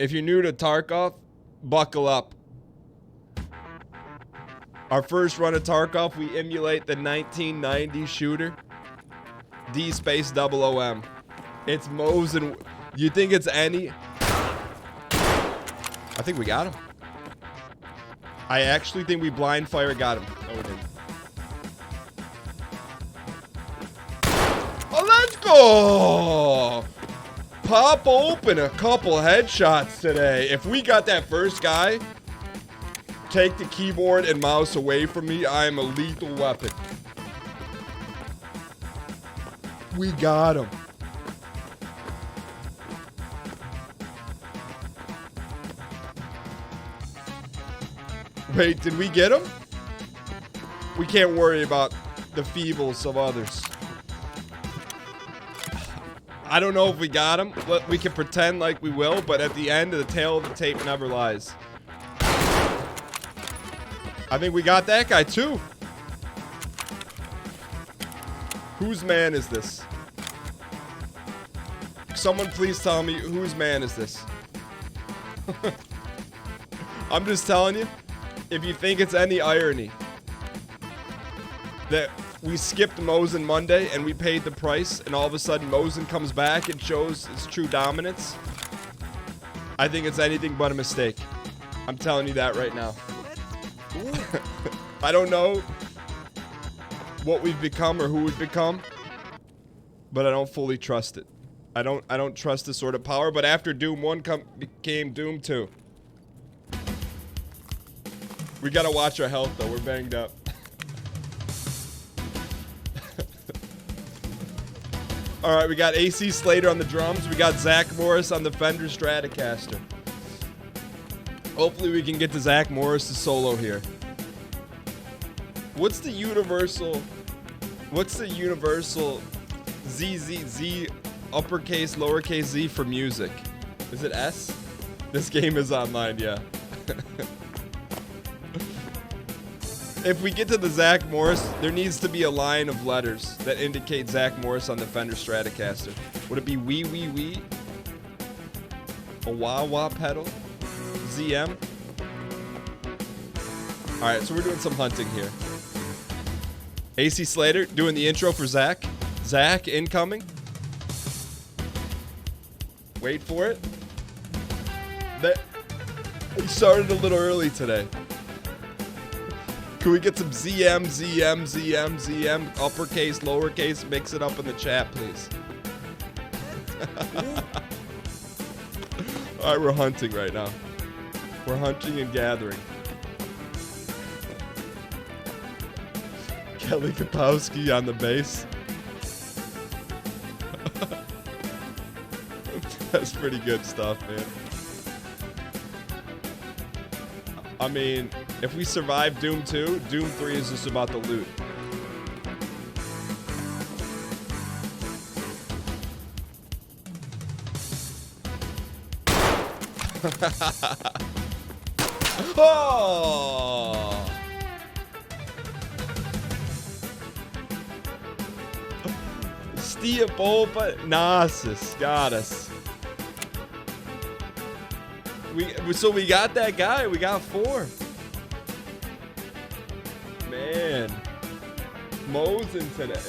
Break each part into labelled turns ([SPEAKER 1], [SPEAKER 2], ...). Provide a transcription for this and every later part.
[SPEAKER 1] If you're new to Tarkov, buckle up. Our first run of Tarkov, we emulate the 1990 shooter. D space double OM. It's Moe's and... You think it's any? I think we got him. I actually think we blind fire got him. Oh, we didn't. Oh, let's go! Pop open a couple headshots today. If we got that first guy, take the keyboard and mouse away from me. I am a lethal weapon. We got him. Wait, did we get him? We can't worry about the feebles of others. I don't know if we got him. We can pretend like we will, but at the end, the tail of the tape never lies. I think we got that guy too. Whose man is this? Someone please tell me whose man is this? I'm just telling you, if you think it's any irony that we skipped Mosin Monday and we paid the price and all of a sudden Mosin comes back and shows his true dominance, I think it's anything but a mistake. I'm telling you that right now. I don't know what we've become or who we've become, but I don't fully trust it. I don't trust this sort of power, but after Doom 1 became Doom 2. We gotta watch our health though, we're banged up. Alright, we got AC Slater on the drums, we got Zach Morris on the Fender Stratocaster. Hopefully we can get to Zach Morris' solo here. What's the universal ZZZ uppercase, lowercase z for music? Is it S? This game is online, yeah. If we get to the Zach Morris, there needs to be a line of letters that indicate Zach Morris on the Fender Stratocaster. Would it be wee wee wee? A wah wah pedal? ZM? Alright, so we're doing some hunting here. AC Slater doing the intro for Zach. Zach incoming. Wait for it. We started a little early today. Can we get some ZM, ZM, ZM, ZM, uppercase, lowercase, mix it up in the chat, please? Alright, we're hunting right now. We're hunting and gathering. Kelly Kapowski on the bass. That's pretty good stuff, man. I mean, if we survive Doom 2, Doom 3 is just about the loot. Oh! Stia Boba Nasus got us. So we got that guy. We got 4. Man. Mosin today.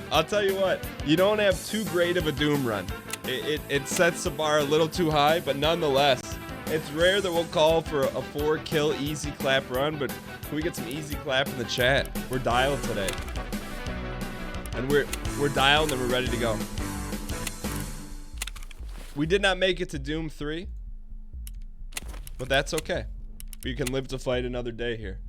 [SPEAKER 1] I'll tell you what. You don't have too great of a Doom run. It sets the bar a little too high, but nonetheless, it's rare that we'll call for a 4-kill easy clap run, but can we get some easy clap in the chat? We're dialed today. And we're dialed and we're ready to go. We did not make it to Doom 3, but that's okay. We can live to fight another day here.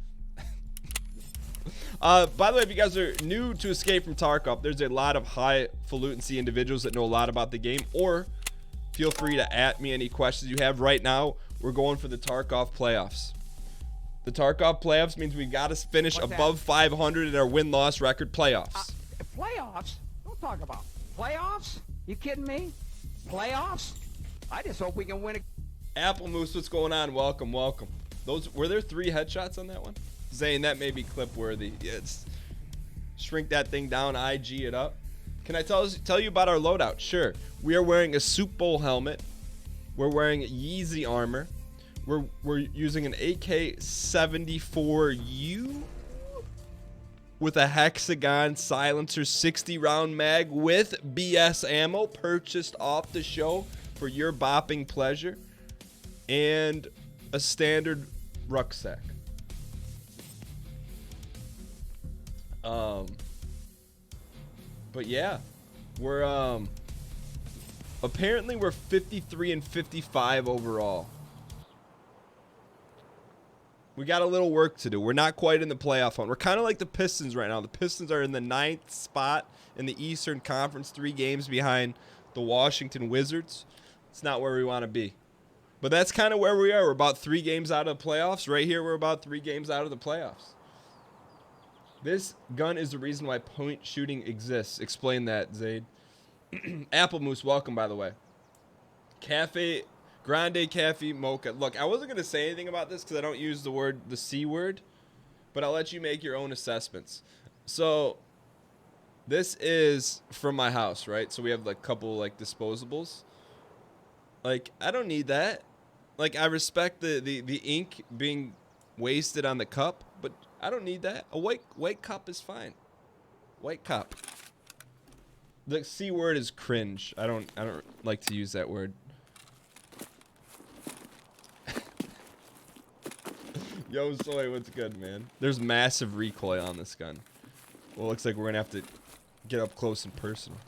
[SPEAKER 1] By the way, if you guys are new to Escape from Tarkov, there's a lot of high-falutin' individuals that know a lot about the game, or feel free to at me any questions you have. Right now, we're going for the Tarkov playoffs. The Tarkov playoffs means we've got to finish above 500 in our win-loss record playoffs.
[SPEAKER 2] Playoffs? Don't talk about playoffs. You kidding me? Playoffs? I just hope we can win.
[SPEAKER 1] Apple Moose, what's going on? Welcome, welcome. Were there 3 headshots on that one? Zane, that may be clip worthy. Yeah, shrink that thing down, IG it up. Can I tell you about our loadout? Sure. We are wearing a Soup Bowl helmet. We're wearing Yeezy armor. We're using an AK-74U with a hexagon silencer 60 round mag with BS ammo purchased off the show for your bopping pleasure, and a standard rucksack. But yeah, we're apparently we're 53 and 55 overall. We got a little work to do. We're not quite in the playoff hunt. We're kind of like the Pistons right now. The Pistons are in the 9th spot in the Eastern Conference, 3 games behind the Washington Wizards. It's not where we want to be. But that's kind of where we are. We're about 3 games out of the playoffs. Right here, we're about 3 games out of the playoffs. This gun is the reason why point shooting exists. Explain that, Zaid. Apple Moose, welcome, by the way. Cafe... Grande Cafe Mocha. Look, I wasn't going to say anything about this because I don't use the C word, but I'll let you make your own assessments. So, this is from my house, right? So we have like a couple like disposables. Like, I don't need that. Like, I respect the ink being wasted on the cup, but I don't need that. A white cup is fine. White cup. The C word is cringe. I don't like to use that word. Yo, Soy, what's good, man? There's massive recoil on this gun. Well, it looks like we're gonna have to get up close and personal.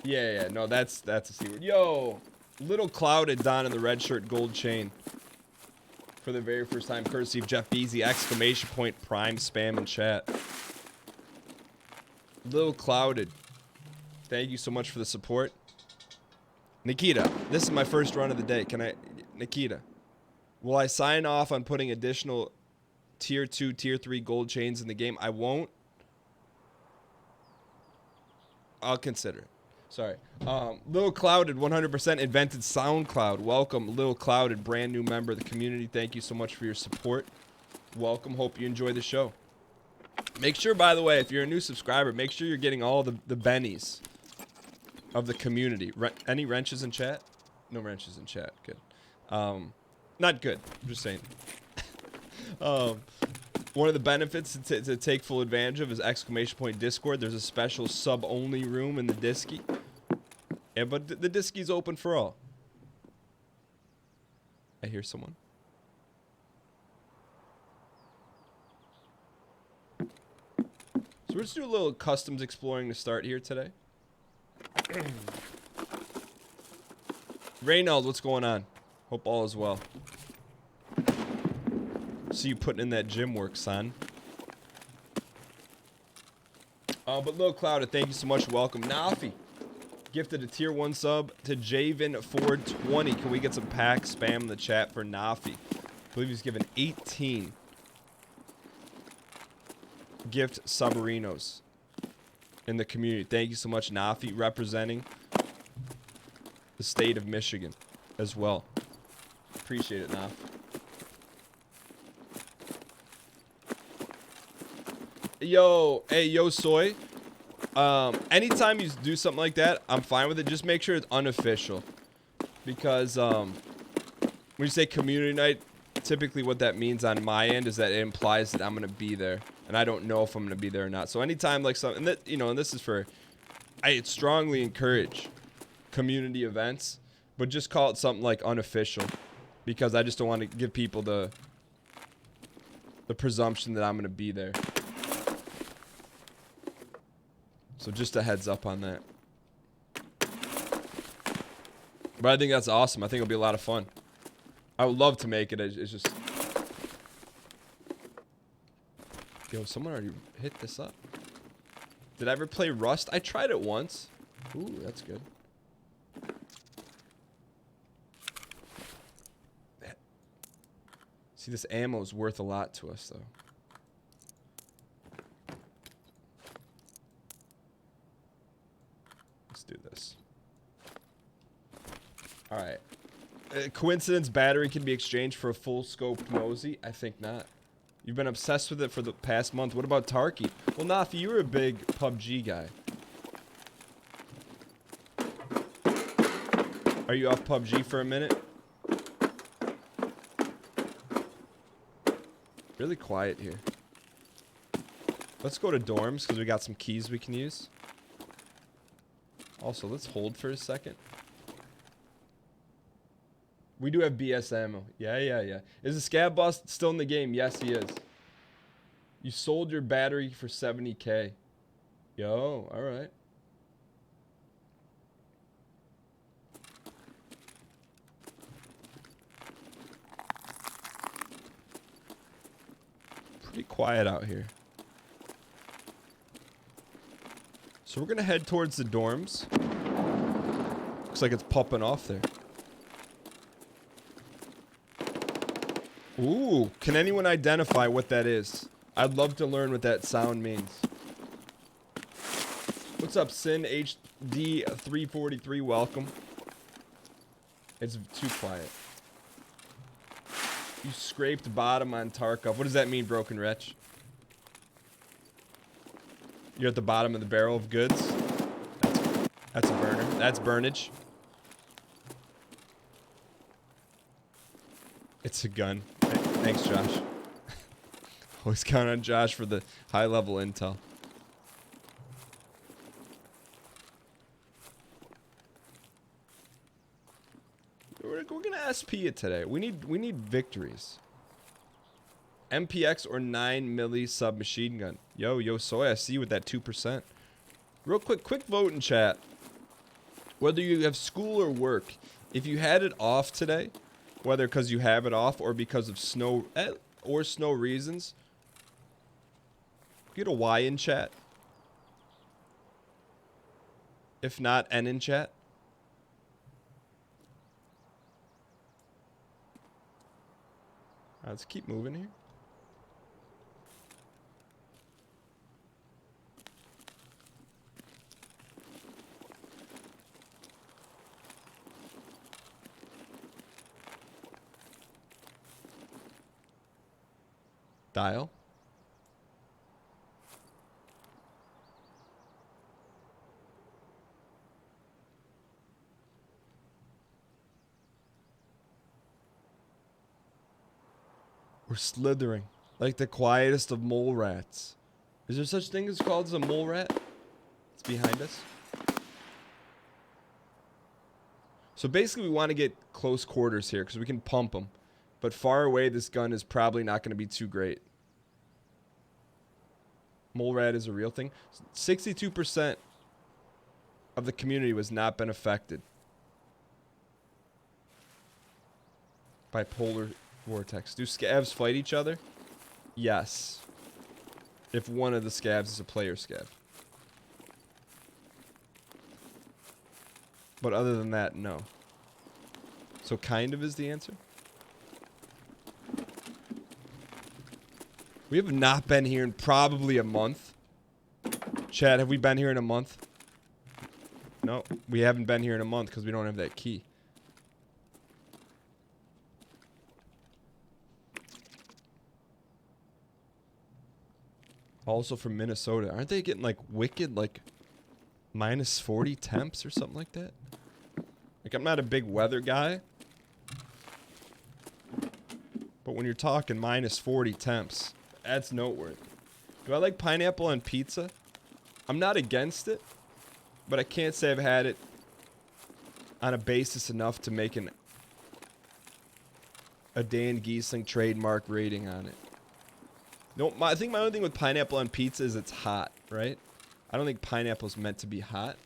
[SPEAKER 1] Yeah, no, that's a C word. Yo, little clouded Don in the red shirt, gold chain. For the very first time, courtesy of Jeff Beasy, exclamation point, prime spam in chat. Little clouded. Thank you so much for the support. Nikita, this is my first run of the day. Nikita, will I sign off on putting additional tier 2, tier 3 gold chains in the game? I won't. I'll consider it. Sorry. Lil Clouded, 100% invented SoundCloud. Welcome, Lil Clouded, brand new member of the community. Thank you so much for your support. Welcome. Hope you enjoy the show. Make sure, by the way, if you're a new subscriber, make sure you're getting all the bennies of the community. Any wrenches in chat? No wrenches in chat. Good. Not good. I'm just saying. One of the benefits to take full advantage of is exclamation point Discord. There's a special sub-only room in the Disky. Yeah, but the Disky's open for all. I hear someone. So we're just doing a little customs exploring to start here today. Reynald, what's going on? Hope all is well. See you putting in that gym work, son. But Lil Clouded, thank you so much. Welcome. Nafi gifted a tier 1 sub to Javen420. Can we get some pack spam in the chat for Nafi? I believe he's given 18 gift submarinos in the community. Thank you so much, Nafi, representing the state of Michigan as well. Appreciate it, Naf. Yo, hey, yo, Soy. Anytime you do something like that, I'm fine with it. Just make sure it's unofficial. Because when you say community night, typically what that means on my end is that it implies that I'm going to be there. And I don't know if I'm going to be there or not. So anytime like something, that, you know, and this is for, I strongly encourage community events, but just call it something like unofficial. Because I just don't want to give people the presumption that I'm going to be there. So just a heads up on that. But I think that's awesome. I think it'll be a lot of fun. I would love to make it. It's just... Yo, someone already hit this up. Did I ever play Rust? I tried it once. Ooh, that's good. See, this ammo is worth a lot to us, though. Let's do this. All right. Coincidence battery can be exchanged for a full scoped Mosey? I think not. You've been obsessed with it for the past month. What about Tarky? Well, Nafi, you were a big PUBG guy. Are you off PUBG for a minute? Really quiet here. Let's go to dorms because we got some keys we can use. Also, let's hold for a second. We do have BS ammo. Yeah. Is the scab boss still in the game? Yes, he is. You sold your battery for 70K. Yo, alright. Pretty quiet out here. So we're gonna head towards the dorms. Looks like it's popping off there. Ooh, can anyone identify what that is? I'd love to learn what that sound means. What's up, Sin HD343? Welcome. It's too quiet. You scraped bottom on Tarkov. What does that mean, Broken Wretch? You're at the bottom of the barrel of goods? That's a burner. That's burnage. It's a gun. Thanks, Josh. Always count on Josh for the high-level intel. We're gonna SP it today. We need victories. MPX or 9 milli submachine gun. Yo, soy. I see you with that 2%. Real quick vote in chat. Whether you have school or work, if you had it off today, whether because you have it off or because of snow reasons, get a Y in chat. If not, N in chat. Alright, let's keep moving here. Dial. We're slithering like the quietest of mole rats. Is there such thing as called as a mole rat? It's behind us. So basically we want to get close quarters here because we can pump them. But far away, this gun is probably not going to be too great. Mole rat is a real thing. 62% of the community was not been affected by polar vortex. Do scabs fight each other? Yes. If one of the scabs is a player scab. But other than that, no. So kind of is the answer. We have not been here in probably a month. Chad, have we been here in a month? No, we haven't been here in a month because we don't have that key. Also from Minnesota. Aren't they getting like wicked, like minus 40 temps or something like that? Like, I'm not a big weather guy. But when you're talking minus 40 temps, that's noteworthy. Do I like pineapple on pizza? I'm not against it, but I can't say I've had it on a basis enough to make a Dan Giesling trademark rating on it. No, I think my only thing with pineapple on pizza is it's hot, right? I don't think pineapple's meant to be hot.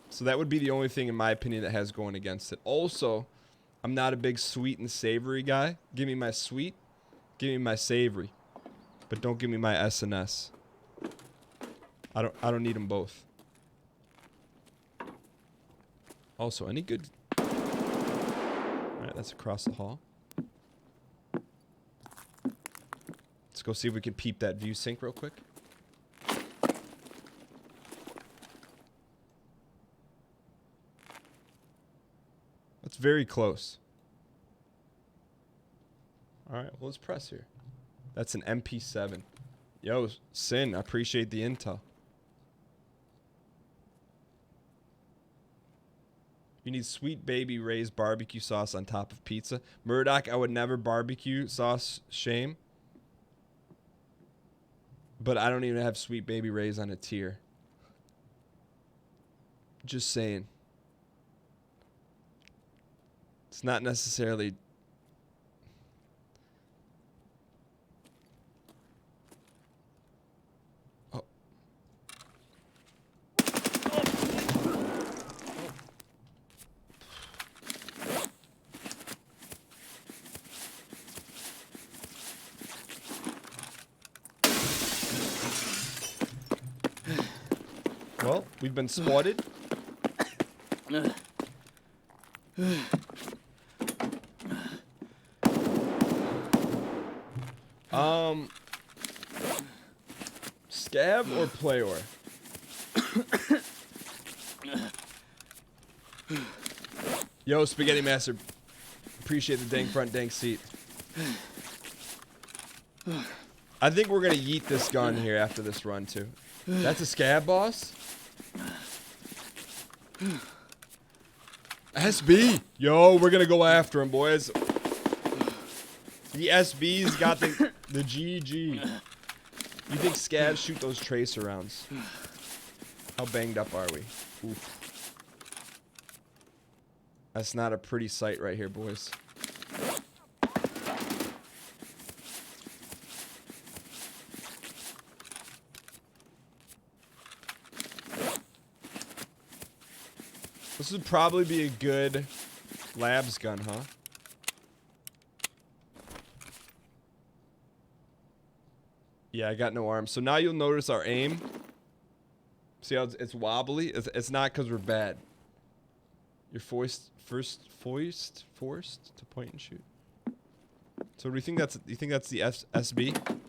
[SPEAKER 1] So that would be the only thing, in my opinion, that has going against it. Also, I'm not a big sweet and savory guy. Give me my sweet, give me my savory, but don't give me my S&S. I don't need them both. Also, any good... Alright, that's across the hall. Let's go see if we can peep that view sync real quick. That's very close. All right, well, let's press here. That's an MP7. Yo, Sin, I appreciate the intel. You need Sweet Baby Ray's barbecue sauce on top of pizza. Murdoch, I would never barbecue sauce, shame. But I don't even have Sweet Baby Ray's on a tier. Just saying. It's not necessarily... Oh. Well, we've been spotted. Scab or Playor? Yo, Spaghetti Master. Appreciate the dang front, dang seat. I think we're gonna yeet this gun here after this run too. That's a Scab boss? SB! Yo, we're gonna go after him, boys. The SB's got the GG. You think Scabs shoot those tracer rounds? How banged up are we? Oof. That's not a pretty sight right here, boys. This would probably be a good labs gun, huh? Yeah, I got no arms. So now you'll notice our aim. See how it's wobbly? It's not because we're bad. You're forced to point and shoot. So do you think that's the SB?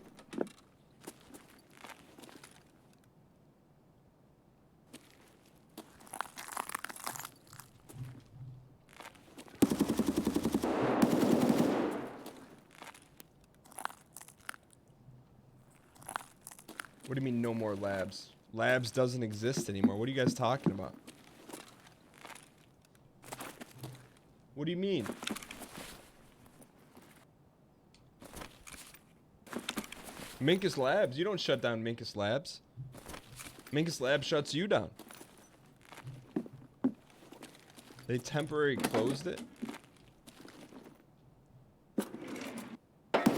[SPEAKER 1] What do you mean no more labs? Labs doesn't exist anymore. What are you guys talking about? What do you mean? Minkus Labs? You don't shut down Minkus Labs. Minkus Labs shuts you down. They temporarily closed it? Let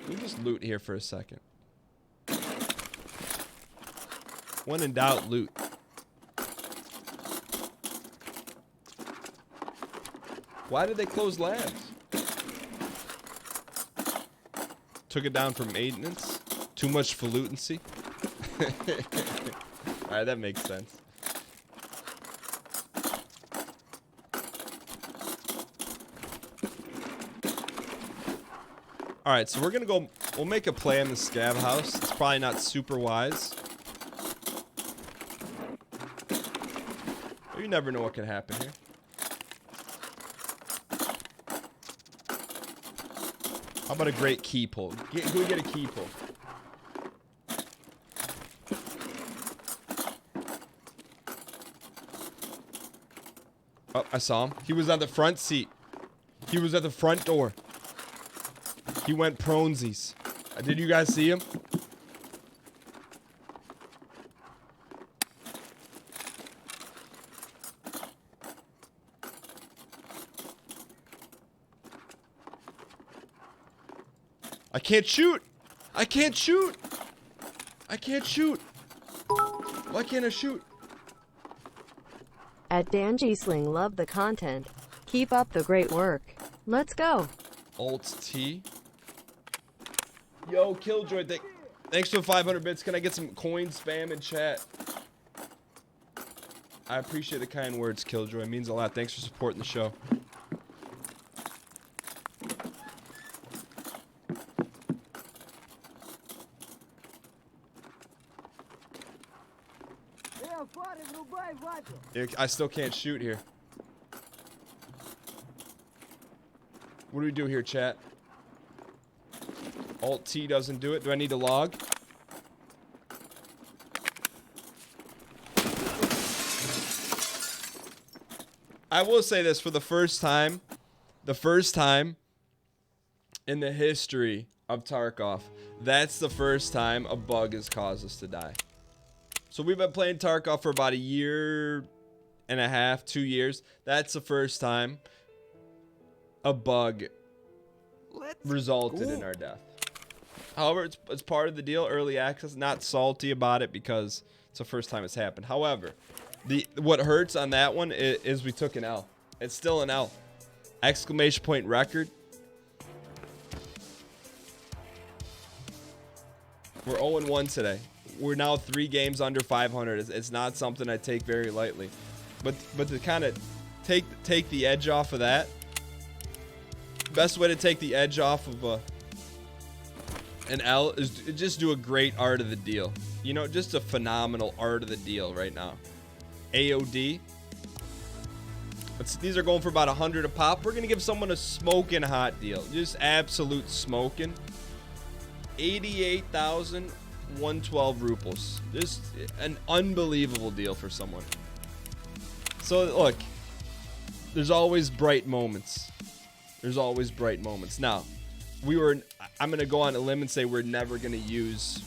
[SPEAKER 1] me just loot here for a second. When in doubt, loot. Why did they close labs? Took it down for maintenance? Too much falutency? Alright, that makes sense. Alright, so we're gonna go... We'll make a play in the Scab house. It's probably not super wise. You never know what can happen here. How about a great key pull? Can we get a key pull? Oh, I saw him. He was on the front seat. He was at the front door. He went pronesies. Did you guys see him? I can't shoot! I can't shoot! I can't shoot! Why can't I shoot?
[SPEAKER 3] At Dan Giesling, love the content. Keep up the great work. Let's go.
[SPEAKER 1] Alt T. Yo, Killjoy, thanks for 500 bits. Can I get some coin spam in chat? I appreciate the kind words, Killjoy. It means a lot. Thanks for supporting the show. I still can't shoot here. What do we do here, chat? Alt T doesn't do it. Do I need to log? I will say this, for the first time in the history of Tarkov, that's the first time a bug has caused us to die. So we've been playing Tarkov for about a year and a half, 2 years. That's the first time a bug resulted in our death. However, it's part of the deal, early access. Not salty about it because it's the first time it's happened. However, what hurts on that one is we took an L. It's still an L. Exclamation point record. We're 0-1 today. We're now 3 games under 500. It's not something I take very lightly. But to kind of take the edge off of that, best way to take the edge off of an L is just do a great art of the deal. You know, just a phenomenal art of the deal right now. AOD. These are going for about 100 a pop. We're going to give someone a smoking hot deal. Just absolute smoking. 88,112 rubles. Just an unbelievable deal for someone. So, look. There's always bright moments. There's always bright moments. Now, I'm going to go on a limb and say we're never going to use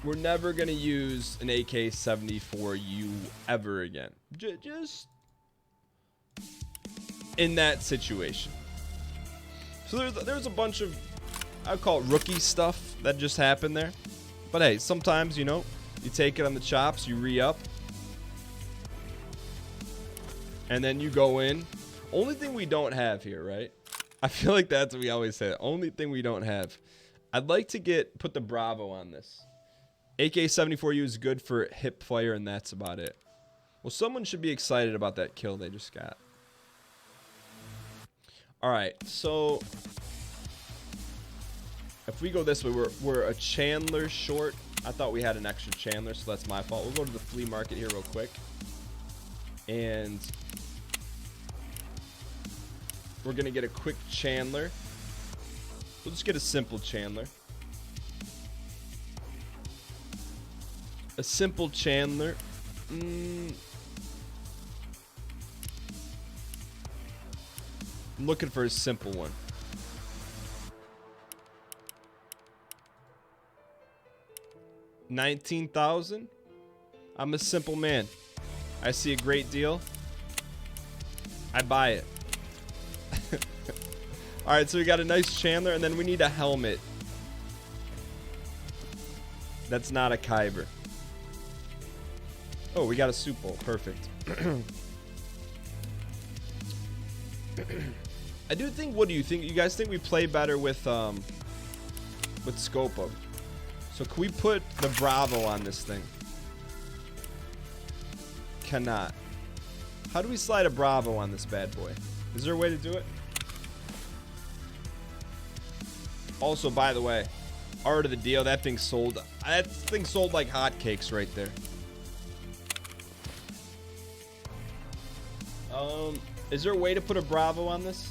[SPEAKER 1] an AK-74U ever again. Just in that situation. So there's a bunch of, I'd call it rookie stuff that just happened there. But hey, sometimes, you know, you take it on the chops, you re-up. And then you go in. Only thing we don't have here, right? I feel like that's what we always say. The only thing we don't have. I'd like to put the Bravo on this. AK-74U is good for hip fire, and that's about it. Well, someone should be excited about that kill they just got. Alright, so if we go this way, we're a Chandler short. I thought we had an extra Chandler, so that's my fault. We'll go to the flea market here real quick. And we're going to get a quick Chandler. We'll just get a simple Chandler. A simple Chandler. I'm looking for a simple one. 19,000. I'm a simple man. I see a great deal. I buy it. All right, so we got a nice Chandler, and then we need a helmet. That's not a Kyber. Oh, we got a soup bowl. Perfect. I do think. What do you think? You guys think we play better with Scopo? So can we put the Bravo on this thing? Cannot. How do we slide a Bravo on this bad boy? Is there a way to do it? Also, by the way, art of the deal. That thing sold. That thing sold like hotcakes right there. Is there a way to put a Bravo on this?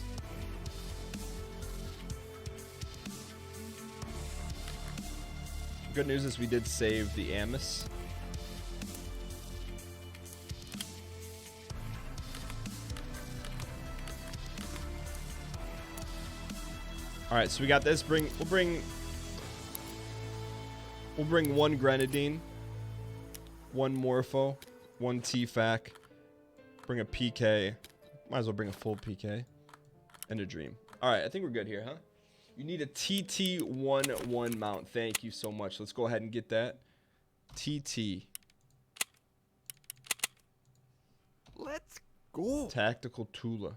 [SPEAKER 1] Good news is we did save the Amos. All right, so we got this. We'll bring one Grenadine, one Morpho, one TFAC. Bring a PK. Might as well bring a full PK. And a Dream. All right, I think we're good here, huh? You need a TT11 mount. Thank you so much. Let's go ahead and get that. TT.
[SPEAKER 4] Let's go.
[SPEAKER 1] Tactical Tula.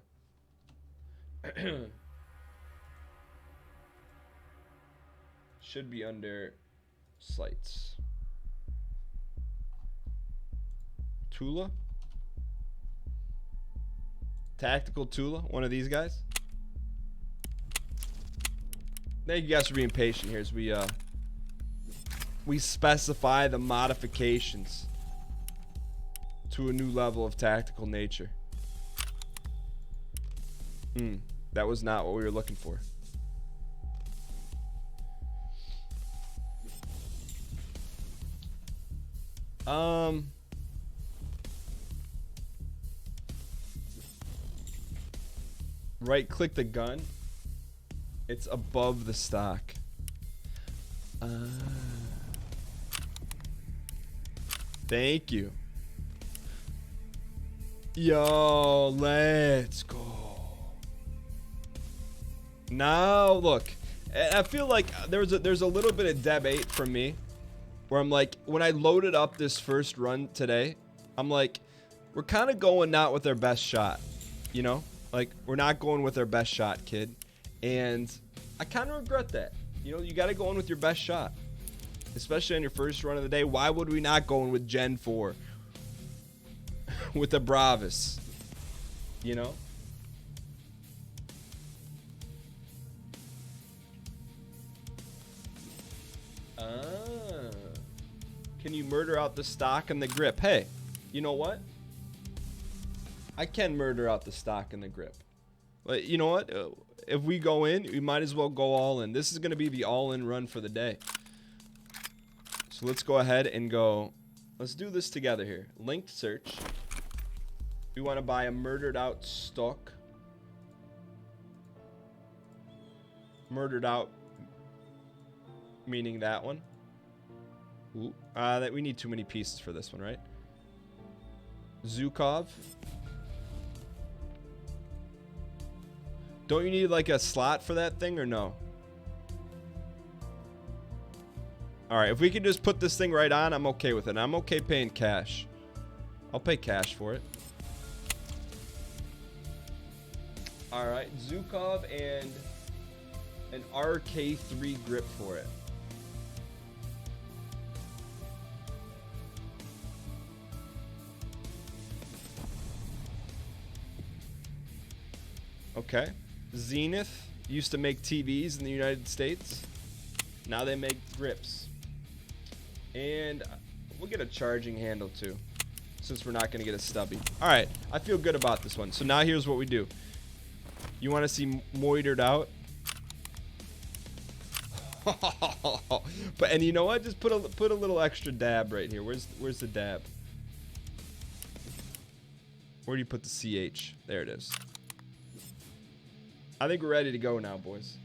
[SPEAKER 1] Should be under sights. Tula? Tactical Tula, one of these guys. Thank you guys for being patient here as we specify the modifications to a new level of tactical nature. That was not what we were looking for. Right click the gun. It's above the stock. Thank you. Yo, let's go. Now look, I feel like there's a little bit of debate from me where I'm like, when I loaded up this first run today, I'm like, we're kind of going not with our best shot, you know? Like, we're not going with our best shot, kid. And I kind of regret that. You know, you got to go in with your best shot, especially on your first run of the day. Why would we not go in with Gen 4 with the Bravis, you know? Can you murder out the stock and the grip? Hey, you know what? I can murder out the stock and the grip. But you know what? If we go in, we might as well go all in. This is going to be the all-in run for the day. So let's go ahead and go. Let's do this together here. Linked search. We want to buy a murdered out stock. Murdered out, meaning that one. Ooh, that we need too many pieces for this one, right? Zukov. Don't you need like a slot for that thing or no? All right, if we can just put this thing right on, I'm okay with it. I'm okay paying cash. I'll pay cash for it. All right, Zukov and an RK3 grip for it. Okay. Zenith used to make TVs in the United States. Now they make grips. And we'll get a charging handle too, since we're not going to get a stubby. All right. I feel good about this one. So now here's what we do. You want to see moitered out? And you know what? Just put a little extra dab right here. Where's the dab? Where do you put the CH? There it is. I think we're ready to go now, boys.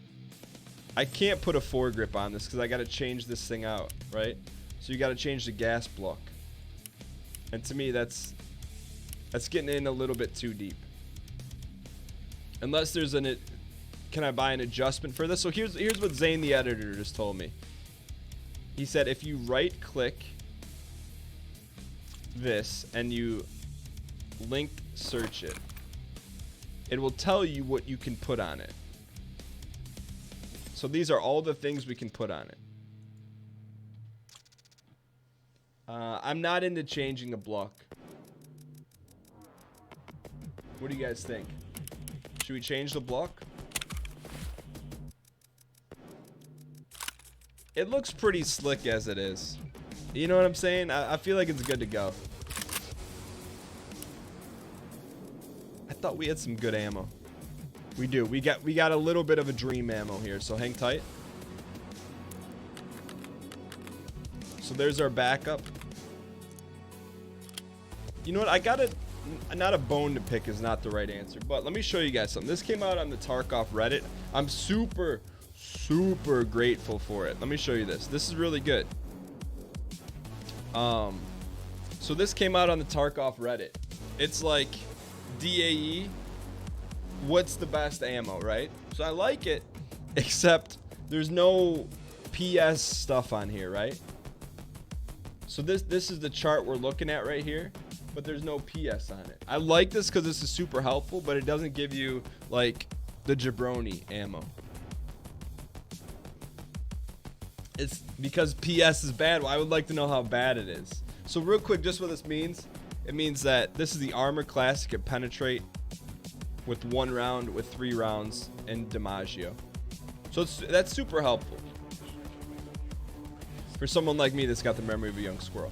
[SPEAKER 1] I can't put a foregrip on this because I got to change this thing out, right? So you got to change the gas block. And to me, that's getting in a little bit too deep. Unless there's can I buy an adjustment for this? So here's what Zane the editor just told me. He said if you right click this and you link search it, it will tell you what you can put on it. So these are all the things we can put on it. I'm not into changing the block. What do you guys think? Should we change the block? It looks pretty slick as it is. You know what I'm saying? I feel like it's good to go. I thought we had some good ammo. We do. We got a little bit of a dream ammo here, so hang tight. So there's our backup. You know what? I got not a bone to pick is not the right answer, but let me show you guys something. This came out on the Tarkov Reddit. I'm super grateful for it. Let me show you this. This is really good. So this came out on the Tarkov Reddit. It's like DAE, what's the best ammo, right? So I like it, except there's no PS stuff on here, right? So this is the chart we're looking at right here, but there's no PS on it. I like this because this is super helpful, but it doesn't give you like the jabroni ammo. It's because PS is bad. Well, I would like to know how bad it is. So real quick, just what this means. It means that this is the armor class. You can penetrate with 1 round, with 3 rounds, and DiMaggio. So that's super helpful for someone like me that's got the memory of a young squirrel.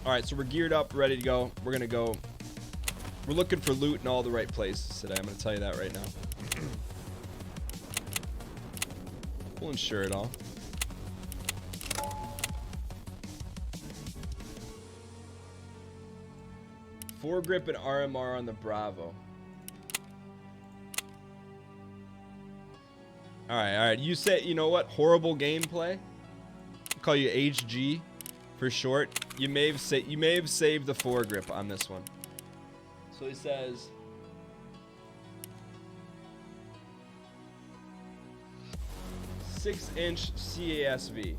[SPEAKER 1] All right, so we're geared up, ready to go. We're gonna go. We're looking for loot in all the right places today. I'm gonna tell you that right now. We'll insure it all. Foregrip and RMR on the Bravo. Alright. You say, you know what? Horrible gameplay. I'll call you HG for short. You may have saved the foregrip on this one. So he says 6-inch CASV.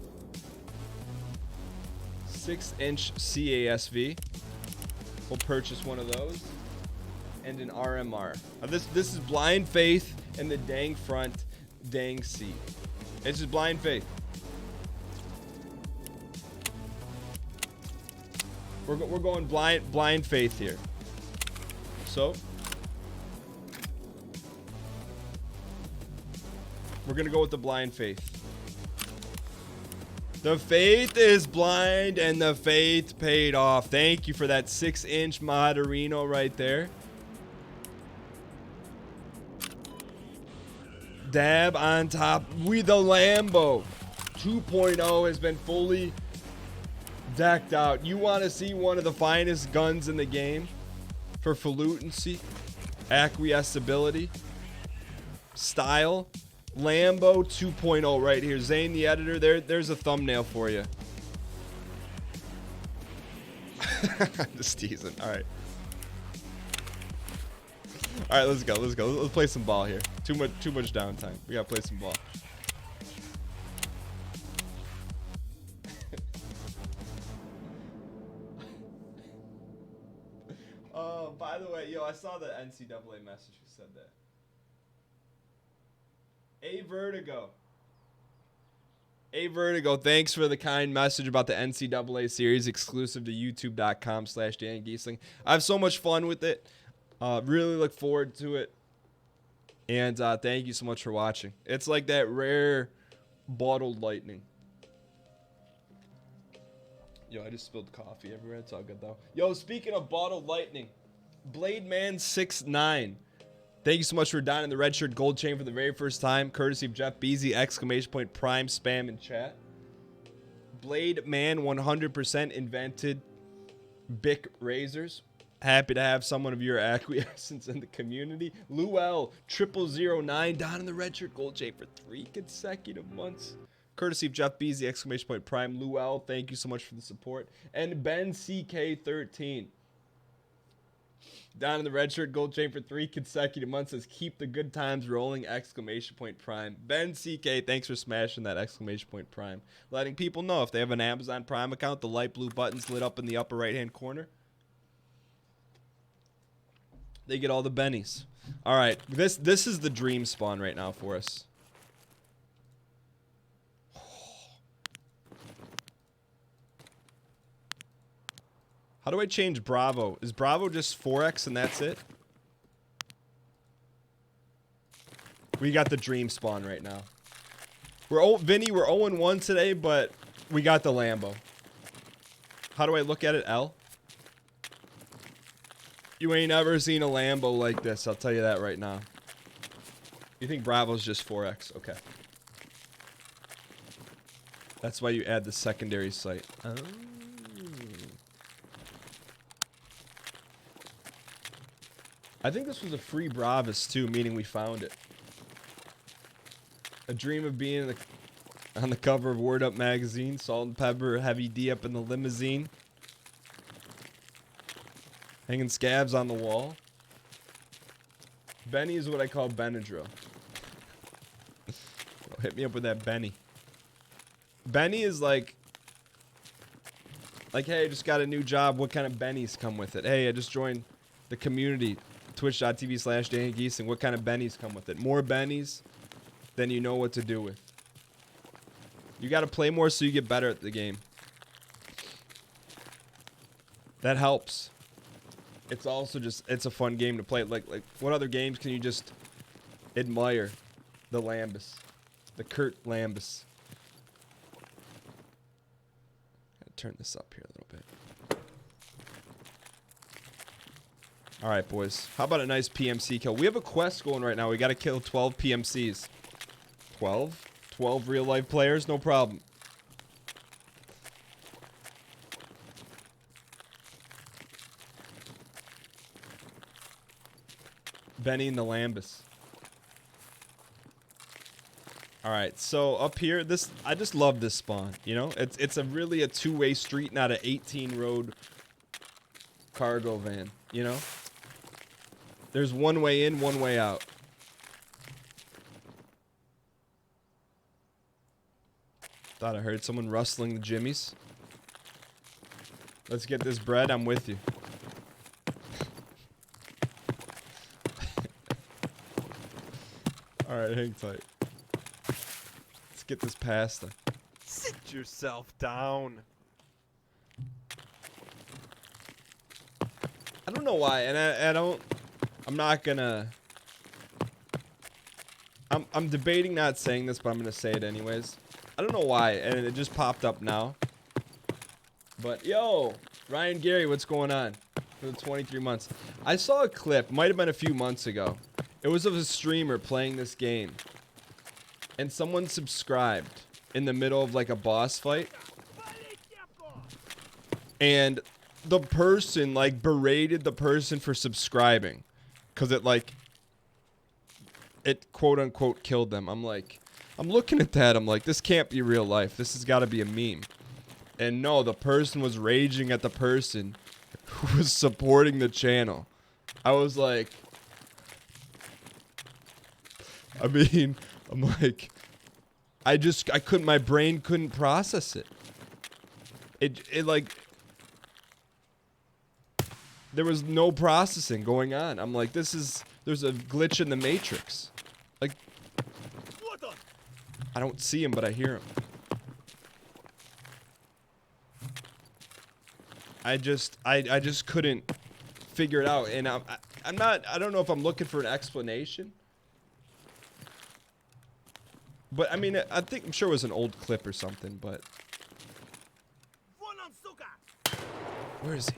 [SPEAKER 1] 6-inch CASV. We'll purchase one of those. And an RMR. This is blind faith in the dang front, dang seat. It's just blind faith. We're going blind faith here. So we're gonna go with the blind faith. The faith is blind, and the faith paid off. Thank you for that 6-inch Moderino right there. Dab on top. The Lambo 2.0 has been fully decked out. You want to see one of the finest guns in the game for falutency, acquiesceability, style? Lambo 2.0 right here. Zane the editor, there's a thumbnail for you. Just teasing. Alright, let's go. Let's play some ball here. Too much downtime. We gotta play some ball. Oh, by the way, yo, I saw the NCAA message who said that. A Vertigo, thanks for the kind message about the NCAA series exclusive to youtube.com/Dan Giesling. I have so much fun with it. Really look forward to it. And thank you so much for watching. It's like that rare bottled lightning. Yo, I just spilled coffee everywhere. It's all good though. Yo, speaking of bottled lightning, Blademan69. Thank you so much for donning the red shirt gold chain for the very first time, courtesy of Jeff Beasy, exclamation point prime spam in chat. Blade Man 100% invented Bic razors. Happy to have someone of your acquiescence in the community. Luel 0009 donning the red shirt gold chain for 3 consecutive months. Courtesy of Jeff Beasy, exclamation point prime. Luel, thank you so much for the support. And Ben CK13. Down in the red shirt gold chain for 3 consecutive months says keep the good times rolling, exclamation point prime. Ben CK, thanks for smashing that exclamation point prime. Letting people know if they have an Amazon Prime account, the light blue button's lit up in the upper right hand corner. They get all the bennies. Alright, this is the dream spawn right now for us. How do I change Bravo? Is Bravo just 4x and that's it? We got the dream spawn right now. Vinny, we're 0-1 today, but we got the Lambo. How do I look at it, L? You ain't ever seen a Lambo like this, I'll tell you that right now. You think Bravo's just 4x? Okay. That's why you add the secondary sight. Oh. I think this was a free Bravis too, meaning we found it. A dream of being on the cover of Word Up magazine. Salt and Pepper, Heavy D up in the limousine. Hanging scabs on the wall. Benny is what I call Benadryl. Hit me up with that Benny. Benny is like, hey, I just got a new job. What kind of bennies come with it? Hey, I just joined the community. Twitch.tv/Dan Giesing. What kind of bennies come with it? More bennies than you know what to do with. You got to play more so you get better at the game. That helps. It's also just, it's a fun game to play. Like what other games can you just admire? The Lambus. The Kurt Lambus. Gotta turn this up here a little bit. Alright, boys. How about a nice PMC kill? We have a quest going right now. We gotta kill 12 PMCs. 12? 12 real life players, no problem. Benny and the Lambus. All right, so up here, this I just love this spawn. You know, it's a really a two-way street, not an 18 road cargo van. You know, there's one way in, one way out. Thought I heard someone rustling the jimmies. Let's get this bread. I'm with you. All right, hang tight. Let's get this pasta.
[SPEAKER 4] Sit yourself down.
[SPEAKER 1] I don't know why, and I don't. I'm not gonna. I'm debating not saying this, but I'm gonna say it anyways. I don't know why, and it just popped up now. But yo, Ryan Gary, what's going on? For the 23 months, I saw a clip. Might have been a few months ago. It was of a streamer playing this game, and someone subscribed in the middle of like a boss fight, and the person like berated the person for subscribing, cause it like it quote unquote killed them. I'm like, I'm looking at that. I'm like, this can't be real life. This has got to be a meme. And no, the person was raging at the person who was supporting the channel. I was like, I mean, I'm like, I couldn't, my brain couldn't process it. It like, there was no processing going on. I'm like, there's a glitch in the matrix. Like, I don't see him, but I hear him. I just couldn't figure it out, and I don't know if I'm looking for an explanation. But I mean, I'm sure it was an old clip or something, but where is he?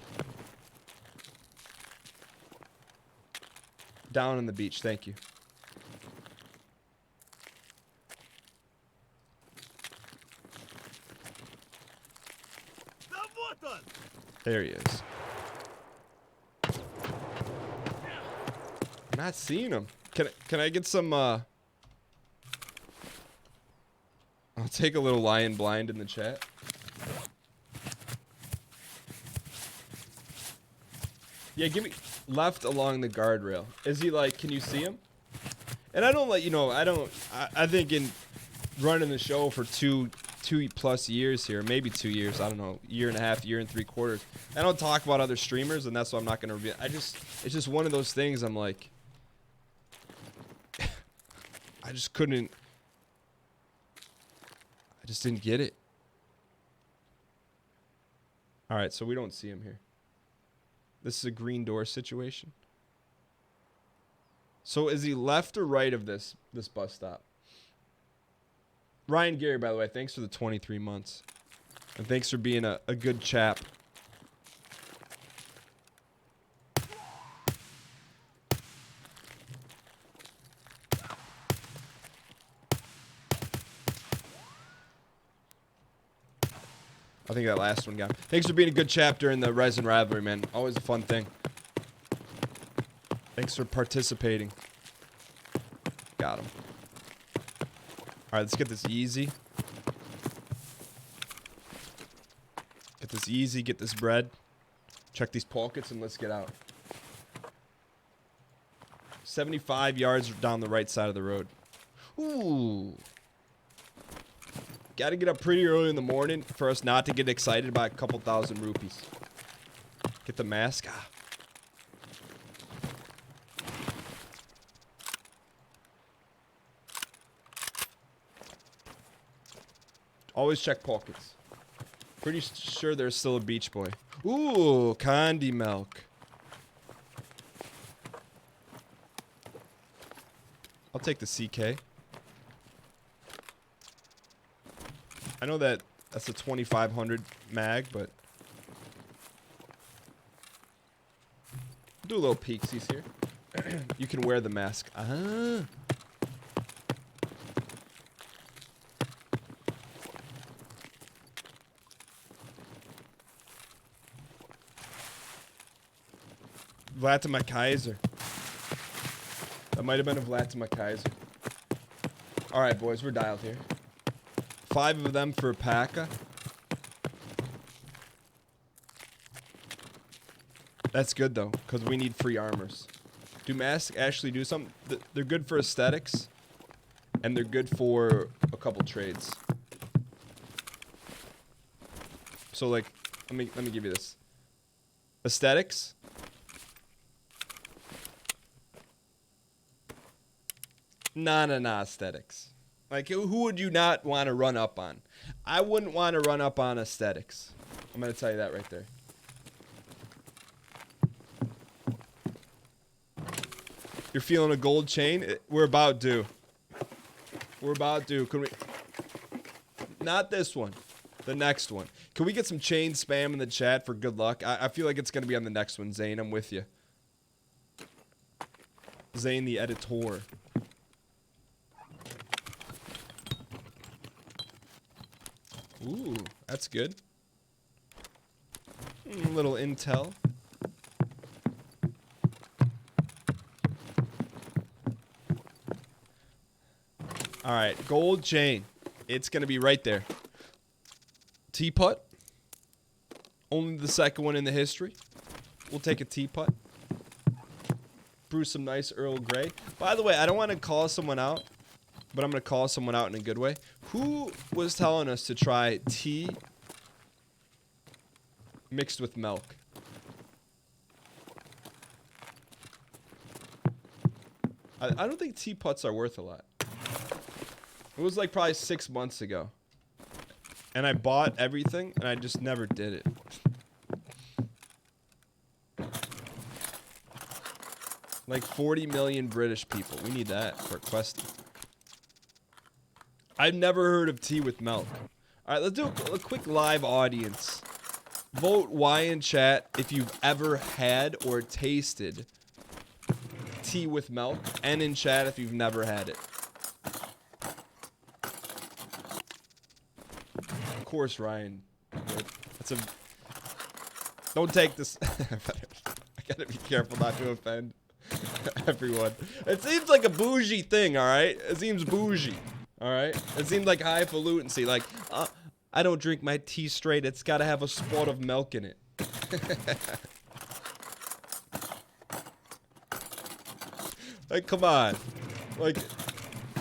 [SPEAKER 1] Down on the beach, thank you. There he is. I'm not seeing him. Can I get some I'll take a little lion blind in the chat. Yeah, give me left along the guardrail. Is he like, can you see him? And I don't let you know, I think in running the show for two plus years here, maybe 2 years, I don't know, year and a half, year and 3/4. I don't talk about other streamers, and that's why I'm not gonna reveal. It's just one of those things. I'm like, I just couldn't. I just didn't get it. All right, so we don't see him here. This is a green door situation. So is he left or right of this bus stop? Ryan Gary, by the way, thanks for the 23 months. And thanks for being a good chap. I think that last one got him. Thanks for being a good chap during the Res and Rivalry, man. Always a fun thing. Thanks for participating. Got him. Alright, let's get this easy. Get this easy, get this bread. Check these pockets and let's get out. 75 yards down the right side of the road. Ooh. Gotta get up pretty early in the morning for us not to get excited by a couple thousand rupees. Get the mask. Ah. Always check pockets. Pretty sure there's still a beach boy. Ooh, candy milk. I'll take the CK. I know that's a 2500 mag, but do a little peeksies here. You can wear the mask. Ah. Vlad to my Kaiser. That might have been a Vlad to my Kaiser. All right, boys, we're dialed here. 5 of them for a P.A.K.A. That's good, though, because we need free armors. Do masks actually do something? They're good for aesthetics, and they're good for a couple trades. So, like, let me give you this. Aesthetics. Nah, aesthetics. Like, who would you not want to run up on? I wouldn't want to run up on aesthetics. I'm going to tell you that right there. You're feeling a gold chain? We're about due. We're about due. Can we... Not this one. The next one. Can we get some chain spam in the chat for good luck? I feel like it's going to be on the next one, Zane. I'm with you. Zane the editor. Ooh, that's good. Little intel. All right, gold chain. It's going to be right there. Teapot. Only the second one in the history. We'll take a teapot. Brew some nice Earl Grey. By the way, I don't want to call someone out, but I'm going to call someone out in a good way. Who was telling us to try tea mixed with milk? I don't think teapots are worth a lot. It was like probably 6 months ago. And I bought everything, and I just never did it. Like 40 million British people. We need that for questing. I've never heard of tea with milk. All right, let's do a quick live audience. Vote Y in chat if you've ever had or tasted tea with milk. And in chat if you've never had it. Of course, Ryan. That's a... Don't take this... I gotta be careful not to offend everyone. It seems like a bougie thing, alright? It seems bougie, alright? It seems like highfalutin. Like, I don't drink my tea straight. It's gotta have a spot of milk in it. Like, come on. Like,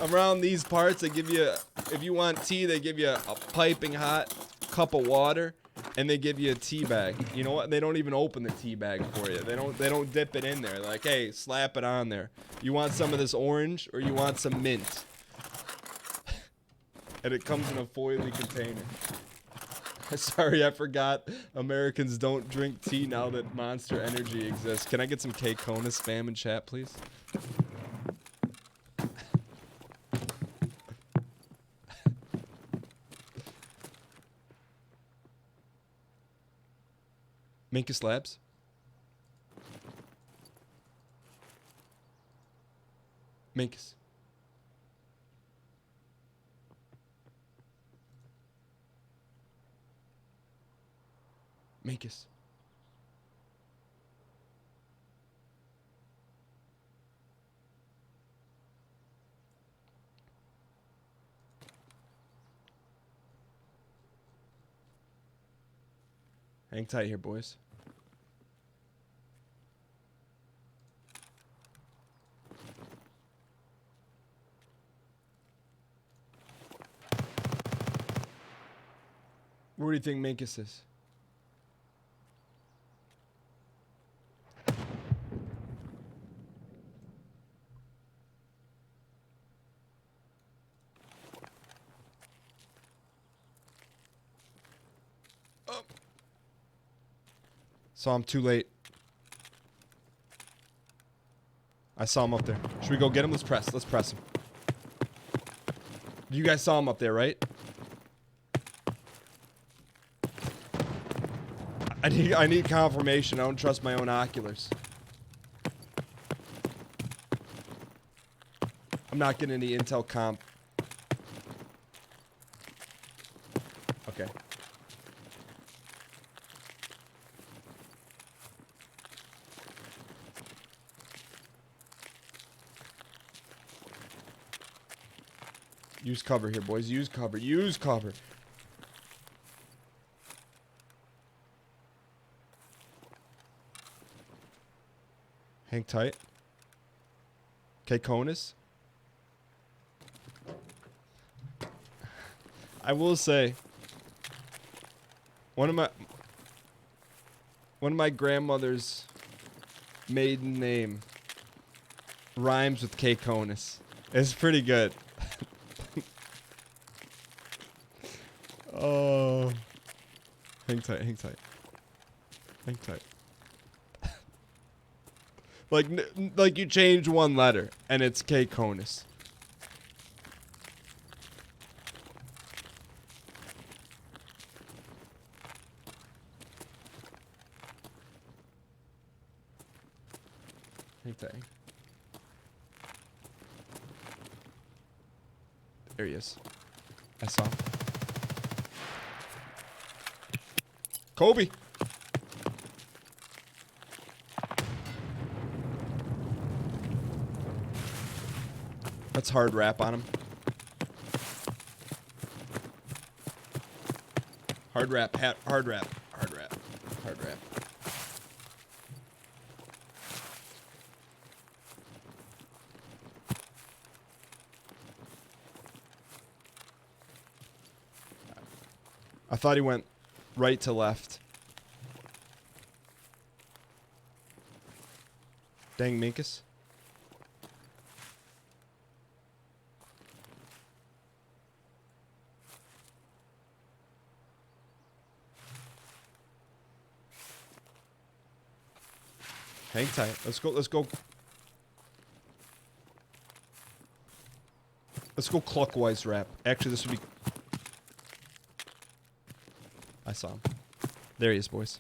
[SPEAKER 1] around these parts, they give you... If you want tea, they give you a piping hot cup of water, and they give you a tea bag. You know what? They don't even open the tea bag for you. They don't dip it in there. They're like, hey, slap it on there. You want some of this orange, or you want some mint? And it comes in a foily container. Sorry, I forgot. Americans don't drink tea now that Monster Energy exists. Can I get some K-Kona spam in chat, please? Minkus Labs. Minkus. Minkus. Hang tight here, boys. Where do you think Minkus is? Oh. Saw him too late. I saw him up there. Should we go get him? Let's press. Let's press him. You guys saw him up there, right? I need confirmation. I don't trust my own oculars. I'm not getting any intel comp. Okay. Use cover here, boys. Use cover. Use cover. Hang tight. Okay, Conus. I will say, one of my grandmother's maiden name rhymes with K Conus. It's pretty good. Oh, hang tight, hang tight, hang tight. like you change one letter and it's K Conus. Hang tight. There he is. I saw him. Kobe. Let's hard rap on him. Hard rap, hard rap, hard rap, hard rap. I thought he went right to left. Dang Minkus. Hang tight. Let's go. Let's go. Let's go clockwise wrap. Actually, this would be... I saw him. There he is, boys.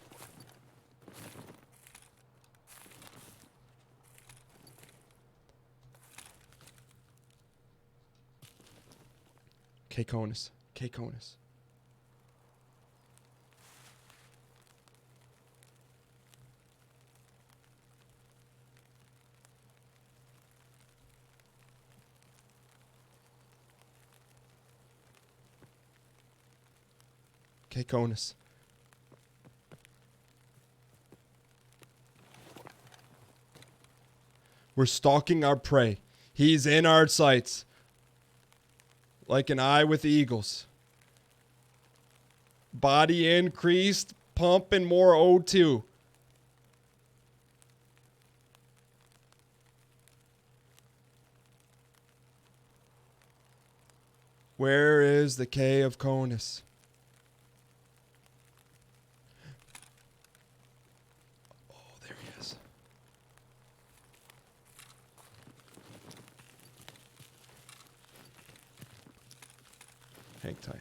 [SPEAKER 1] K Conus. K Conus. K Conus. We're stalking our prey. He's in our sights. Like an eye with eagles. Body increased, pumping more O2. Where is the K of Conus? Oh, there he is. Hang tight.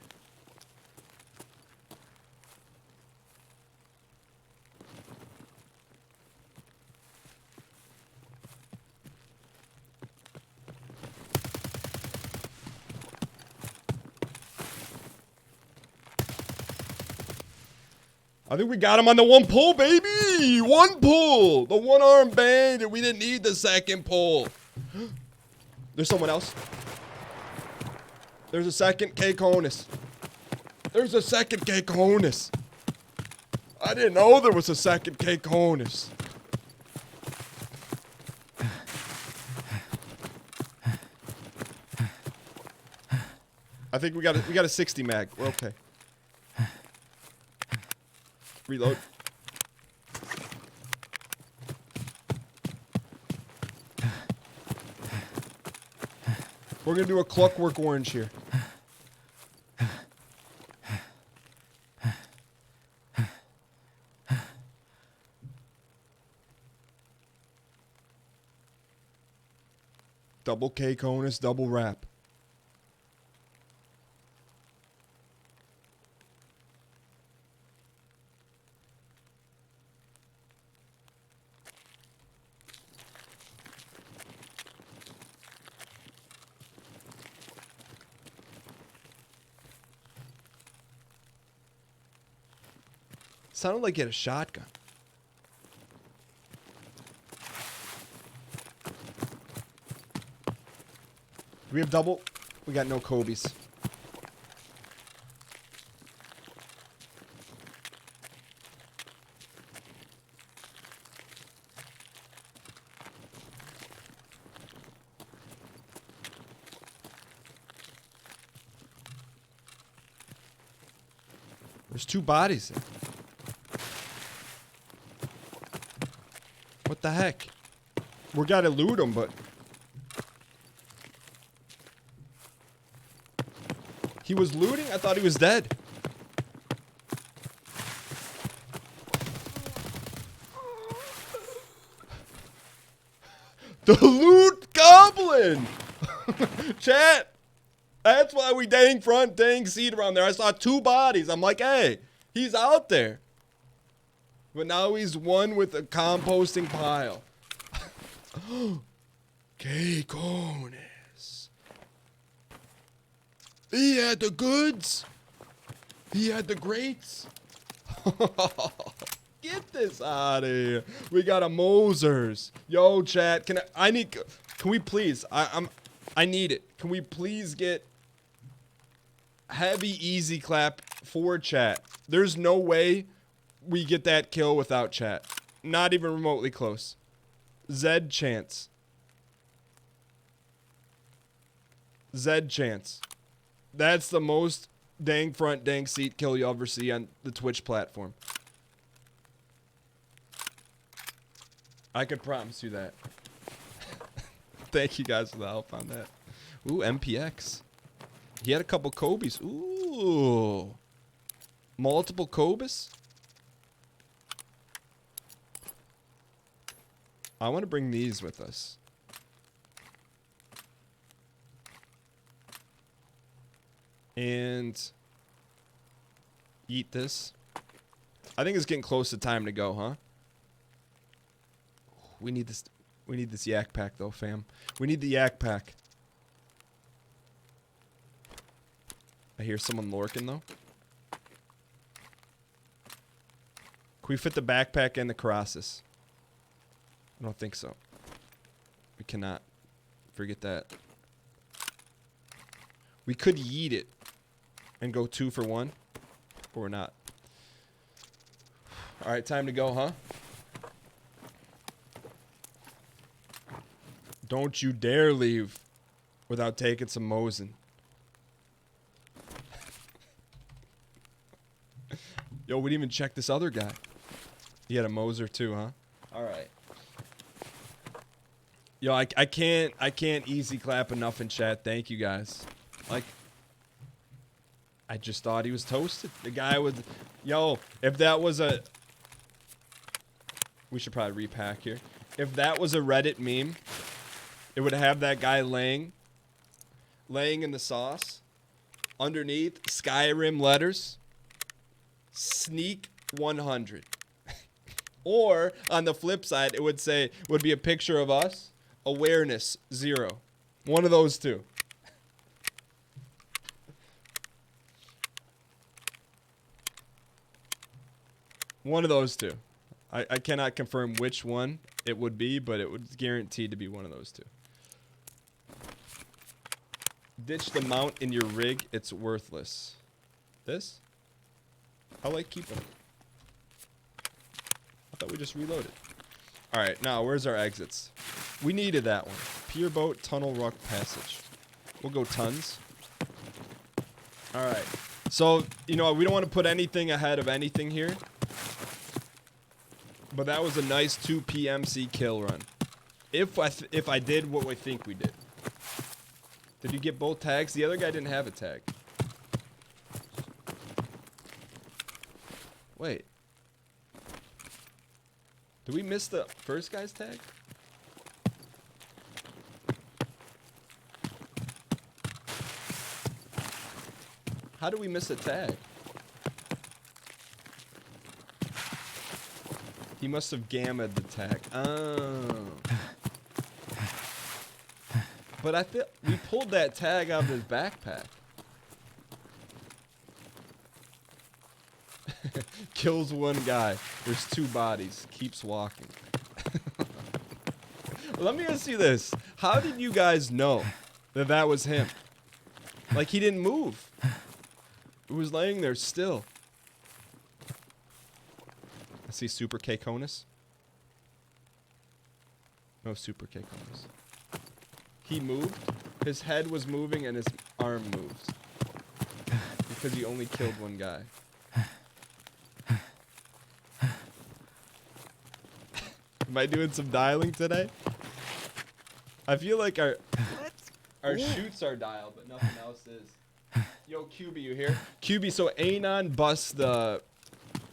[SPEAKER 1] I think we got him on the one pull, baby! One pull! The one arm bang, and we didn't need the second pull. There's someone else. There's a second K Conus. There's a second K Conus. I didn't know there was a second K Conus. I think we got a 60 mag. We're okay. Reload. We're gonna do a clockwork orange here. Double K Conus, double wrap. Sounded like he had a shotgun. Do we have double? We got no Kobe's. There's 2 bodies there. What the heck? We gotta loot them, but... He was looting? I thought he was dead. The loot goblin! Chat! That's why we dang front, dang seat around there. I saw 2 bodies. I'm like, hey, he's out there. But now he's one with a composting pile. Que cones. He had the goods. He had the greats. Get this out of here. We got a Mosers. Yo, chat. Can we please? I need it. Can we please get heavy easy clap for chat? There's no way we get that kill without chat. Not even remotely close. Zed chance. Zed chance. That's the most dang front, dang seat kill you'll ever see on the Twitch platform. I could promise you that. Thank you guys for the help on that. Ooh, MPX. He had a couple Kobe's. Ooh. Multiple Kobe's? I want to bring these with us. And eat this. I think it's getting close to time to go, huh? We need this. We need this yak pack, though, fam. We need the yak pack. I hear someone lurking, though. Can we fit the backpack and the Colossus? I don't think so. We cannot. Forget that. We could yeet it and go 2 for 1. Or not. Alright, time to go, huh? Don't you dare leave without taking some Mosin. Yo, we didn't even check this other guy. He had a Moser too, huh? Alright. Yo, I can't easy clap enough in chat. Thank you guys. Like, I just thought he was toasted. The guy with, yo, if that was a, we should probably repack here. If that was a Reddit meme, it would have that guy laying in the sauce. Underneath, Skyrim letters, Sneak 100. Or on the flip side, it would be a picture of us, Awareness 0. One of those two. One of those two. I cannot confirm which one it would be, but it would guarantee to be one of those two. Ditch the mount in your rig. It's worthless. This? I like keeping it. I thought we just reloaded. Alright, now where's our exits? We needed that one. Pier boat, tunnel, rock, passage. We'll go tons. Alright. So, you know, we don't want to put anything ahead of anything here. But that was a nice 2 PMC kill run. If I did what we think we did. Did you get both tags? The other guy didn't have a tag. Wait. Did we miss the first guy's tag? How did we miss a tag? He must have gammed the tag. Oh. But I feel we pulled that tag out of his backpack. Kills one guy. There's 2 bodies. Keeps walking. Let me ask you this. How did you guys know that that was him? Like he didn't move. It was laying there still. I see Super K-Conus. No Super K-Conus. He moved. His head was moving and his arm moved. Because he only killed one guy. Am I doing some dialing today? I feel like our shoots are dialed, but nothing else is. Yo, QB, you here? QB, so Anon busts the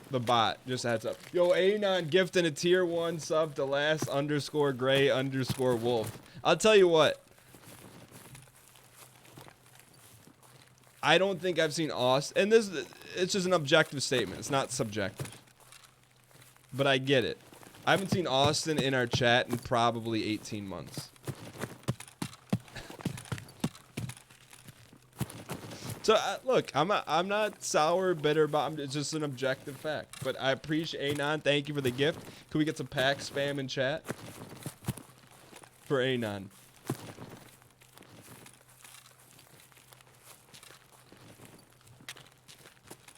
[SPEAKER 1] bot. Just a heads up. Yo, Anon gifting a tier 1 sub to last_gray_wolf. I'll tell you what. I don't think I've seen Austin, and it's just an objective statement. It's not subjective. But I get it. I haven't seen Austin in our chat in probably 18 months. So look, I'm not sour, bitter about. It's just an objective fact. But I appreciate Anon. Thank you for the gift. Could we get some pack spam in chat for Anon?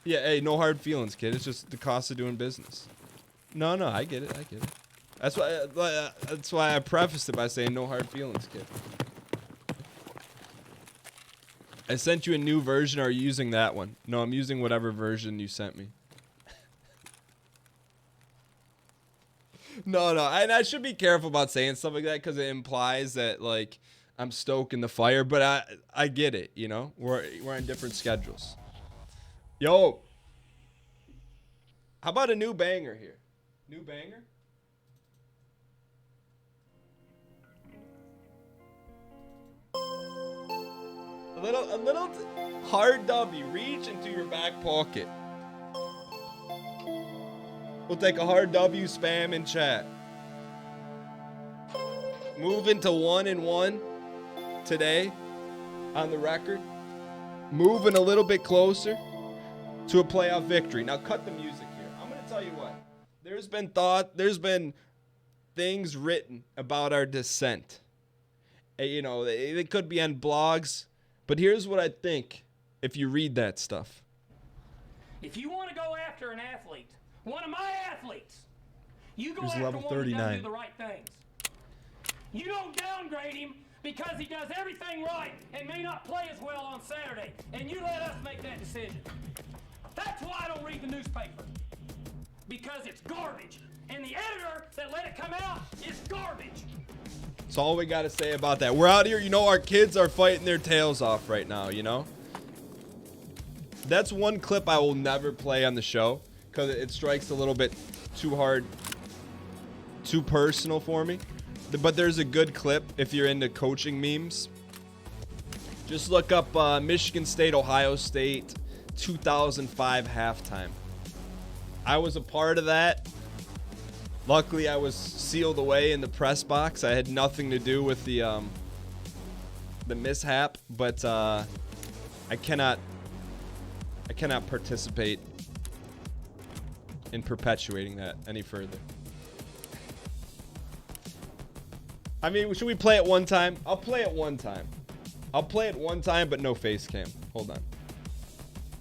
[SPEAKER 1] Yeah, hey, no hard feelings, kid. It's just the cost of doing business. No, I get it. I get it. That's why I prefaced it by saying no hard feelings, kid. I sent you a new version. Are you using that one? No, I'm using whatever version you sent me. No, and I should be careful about saying stuff like that because it implies that like I'm stoking the fire. But I get it. You know, we're on different schedules. Yo, how about a new banger here? New banger? A little hard W. Reach into your back pocket. We'll take a hard W spam in chat. Move into 1-1 today on the record. Moving a little bit closer to a playoff victory. Now cut the music here. I'm going to tell you what. There's been things written about our descent. You know, it could be on blogs. But here's what I think if you read that stuff.
[SPEAKER 5] If you want to go after an athlete, one of my athletes, you go
[SPEAKER 1] Here's
[SPEAKER 5] after
[SPEAKER 1] level
[SPEAKER 5] one that
[SPEAKER 1] 39.
[SPEAKER 5] doesn't do the right things. You don't downgrade him because he does everything right and may not play as well on Saturday, and you let us make that decision. That's why I don't read the newspaper, because it's garbage, and the editor that let it come out is garbage.
[SPEAKER 1] That's all we got to say about that. We're out here, you know, our kids are fighting their tails off right now, you know? That's one clip I will never play on the show because it strikes a little bit too hard, too personal for me. But there's a good clip if you're into coaching memes. Just look up Michigan State, Ohio State, 2005 halftime. I was a part of that. Luckily, I was sealed away in the press box. I had nothing to do with the mishap, but I cannot participate in perpetuating that any further. I mean, should we play it one time? I'll play it one time. I'll play it one time, but no face cam. Hold on.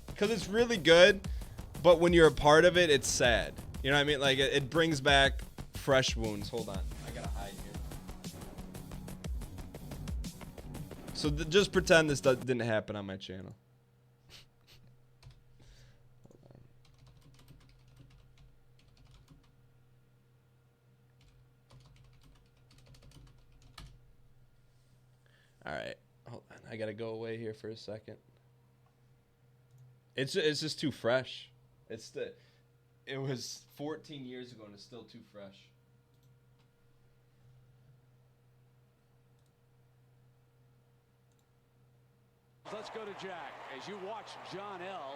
[SPEAKER 1] Because it's really good, but when you're a part of it, it's sad. You know what I mean? Like, it brings back fresh wounds. Hold on. I gotta hide here. So just pretend this didn't happen on my channel. All right, hold on. I gotta go away here for a second. It's just too fresh. It was 14 years ago and it's still too fresh.
[SPEAKER 6] Let's go to Jack as you watch John L.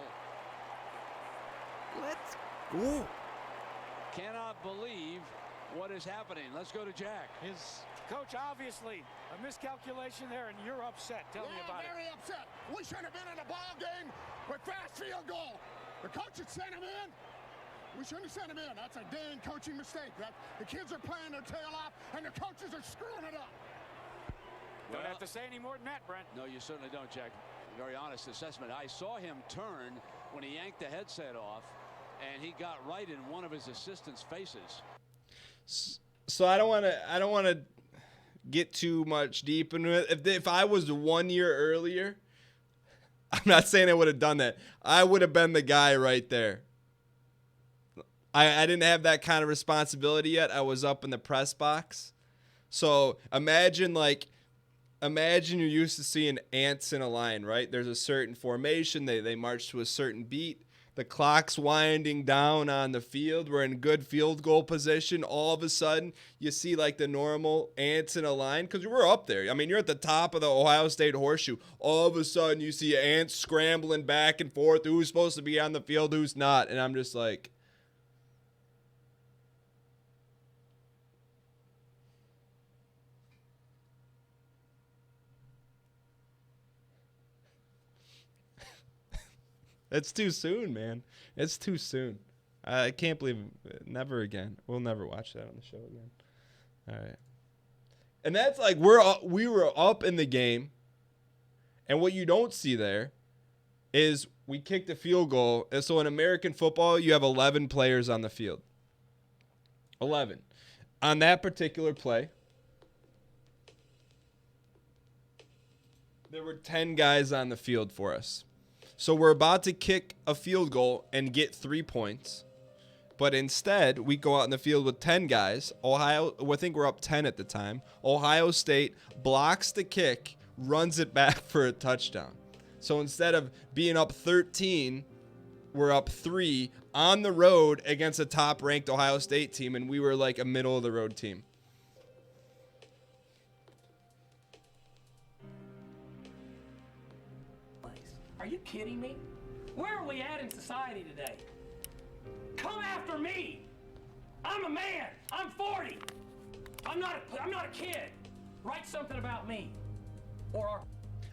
[SPEAKER 4] Let's go.
[SPEAKER 6] Cannot believe what is happening. Let's go to Jack.
[SPEAKER 7] His coach, obviously a miscalculation there, and you're upset. Tell me about
[SPEAKER 8] very upset. We should have been in a ball game with fast field goal. The coach had sent him in. We shouldn't have sent him in. That's a dang coaching mistake. The kids are playing their tail off, and the coaches are screwing it up.
[SPEAKER 7] Don't have to say any more than that, Brent.
[SPEAKER 6] No, you certainly don't, Jack. very honest assessment. I saw him turn when he yanked the headset off, and he got right in one of his assistants' faces.
[SPEAKER 1] So I don't want to get too much deep into it. If I was 1 year earlier, I'm not saying I would have done that. I would have been the guy right there. I didn't have that kind of responsibility yet. I was up in the press box. So imagine you're used to seeing ants in a line, right? There's a certain formation. They march to a certain beat. The clock's winding down on the field. We're in good field goal position. All of a sudden, you see like the normal ants in a line because we're up there. I mean, you're at the top of the Ohio State horseshoe. All of a sudden, you see ants scrambling back and forth. Who's supposed to be on the field, who's not? And I'm just like, it's too soon, man. It's too soon. I can't believe it. Never again. We'll never watch that on the show again. All right. And that's like we were up in the game, and what you don't see there is we kicked a field goal. And so in American football, you have 11 players on the field. 11. On that particular play, there were 10 guys on the field for us. So we're about to kick a field goal and get 3 points. But instead, we go out in the field with 10 guys. I think we're up 10 at the time. Ohio State blocks the kick, runs it back for a touchdown. So instead of being up 13, we're up 3 on the road against a top-ranked Ohio State team, and we were like a middle-of-the-road team.
[SPEAKER 5] Are you kidding me? Where are we at in society today? Come after me. I'm a man. I'm 40. I'm not a kid. Write something about me.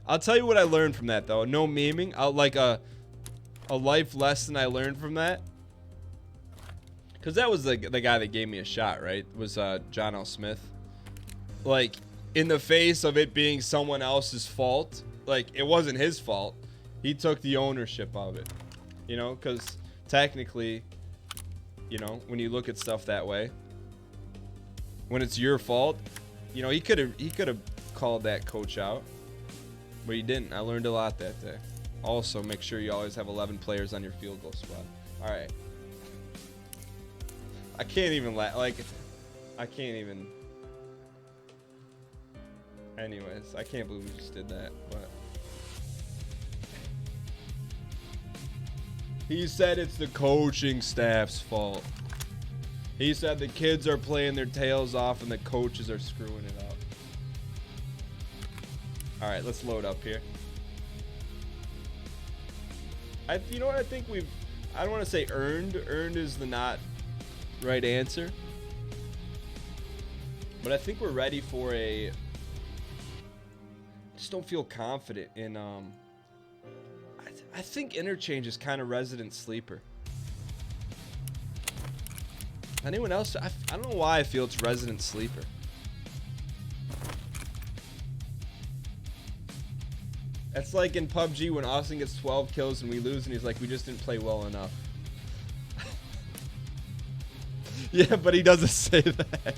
[SPEAKER 1] I'll tell you what I learned from that, though. No memeing. Like a life lesson I learned from that. Because that was the guy that gave me a shot, right? Was John L. Smith. Like, in the face of it being someone else's fault, like, it wasn't his fault. He took the ownership of it, you know, because technically, you know, when you look at stuff that way, when it's your fault, you know, he could have called that coach out, but he didn't. I learned a lot that day. Also, make sure you always have 11 players on your field goal squad. All right. I can't even I can't even. Anyways, I can't believe we just did that, but. He said it's the coaching staff's fault. He said the kids are playing their tails off and the coaches are screwing it up. All right, let's load up here. You know what I think I don't want to say earned. Earned is the not right answer. But I think we're ready for I just don't feel confident in I think interchange is kind of resident sleeper. Anyone else? I don't know why I feel it's resident sleeper. That's like in PUBG when Austin gets 12 kills and we lose and he's like, we just didn't play well enough. Yeah, but he doesn't say that.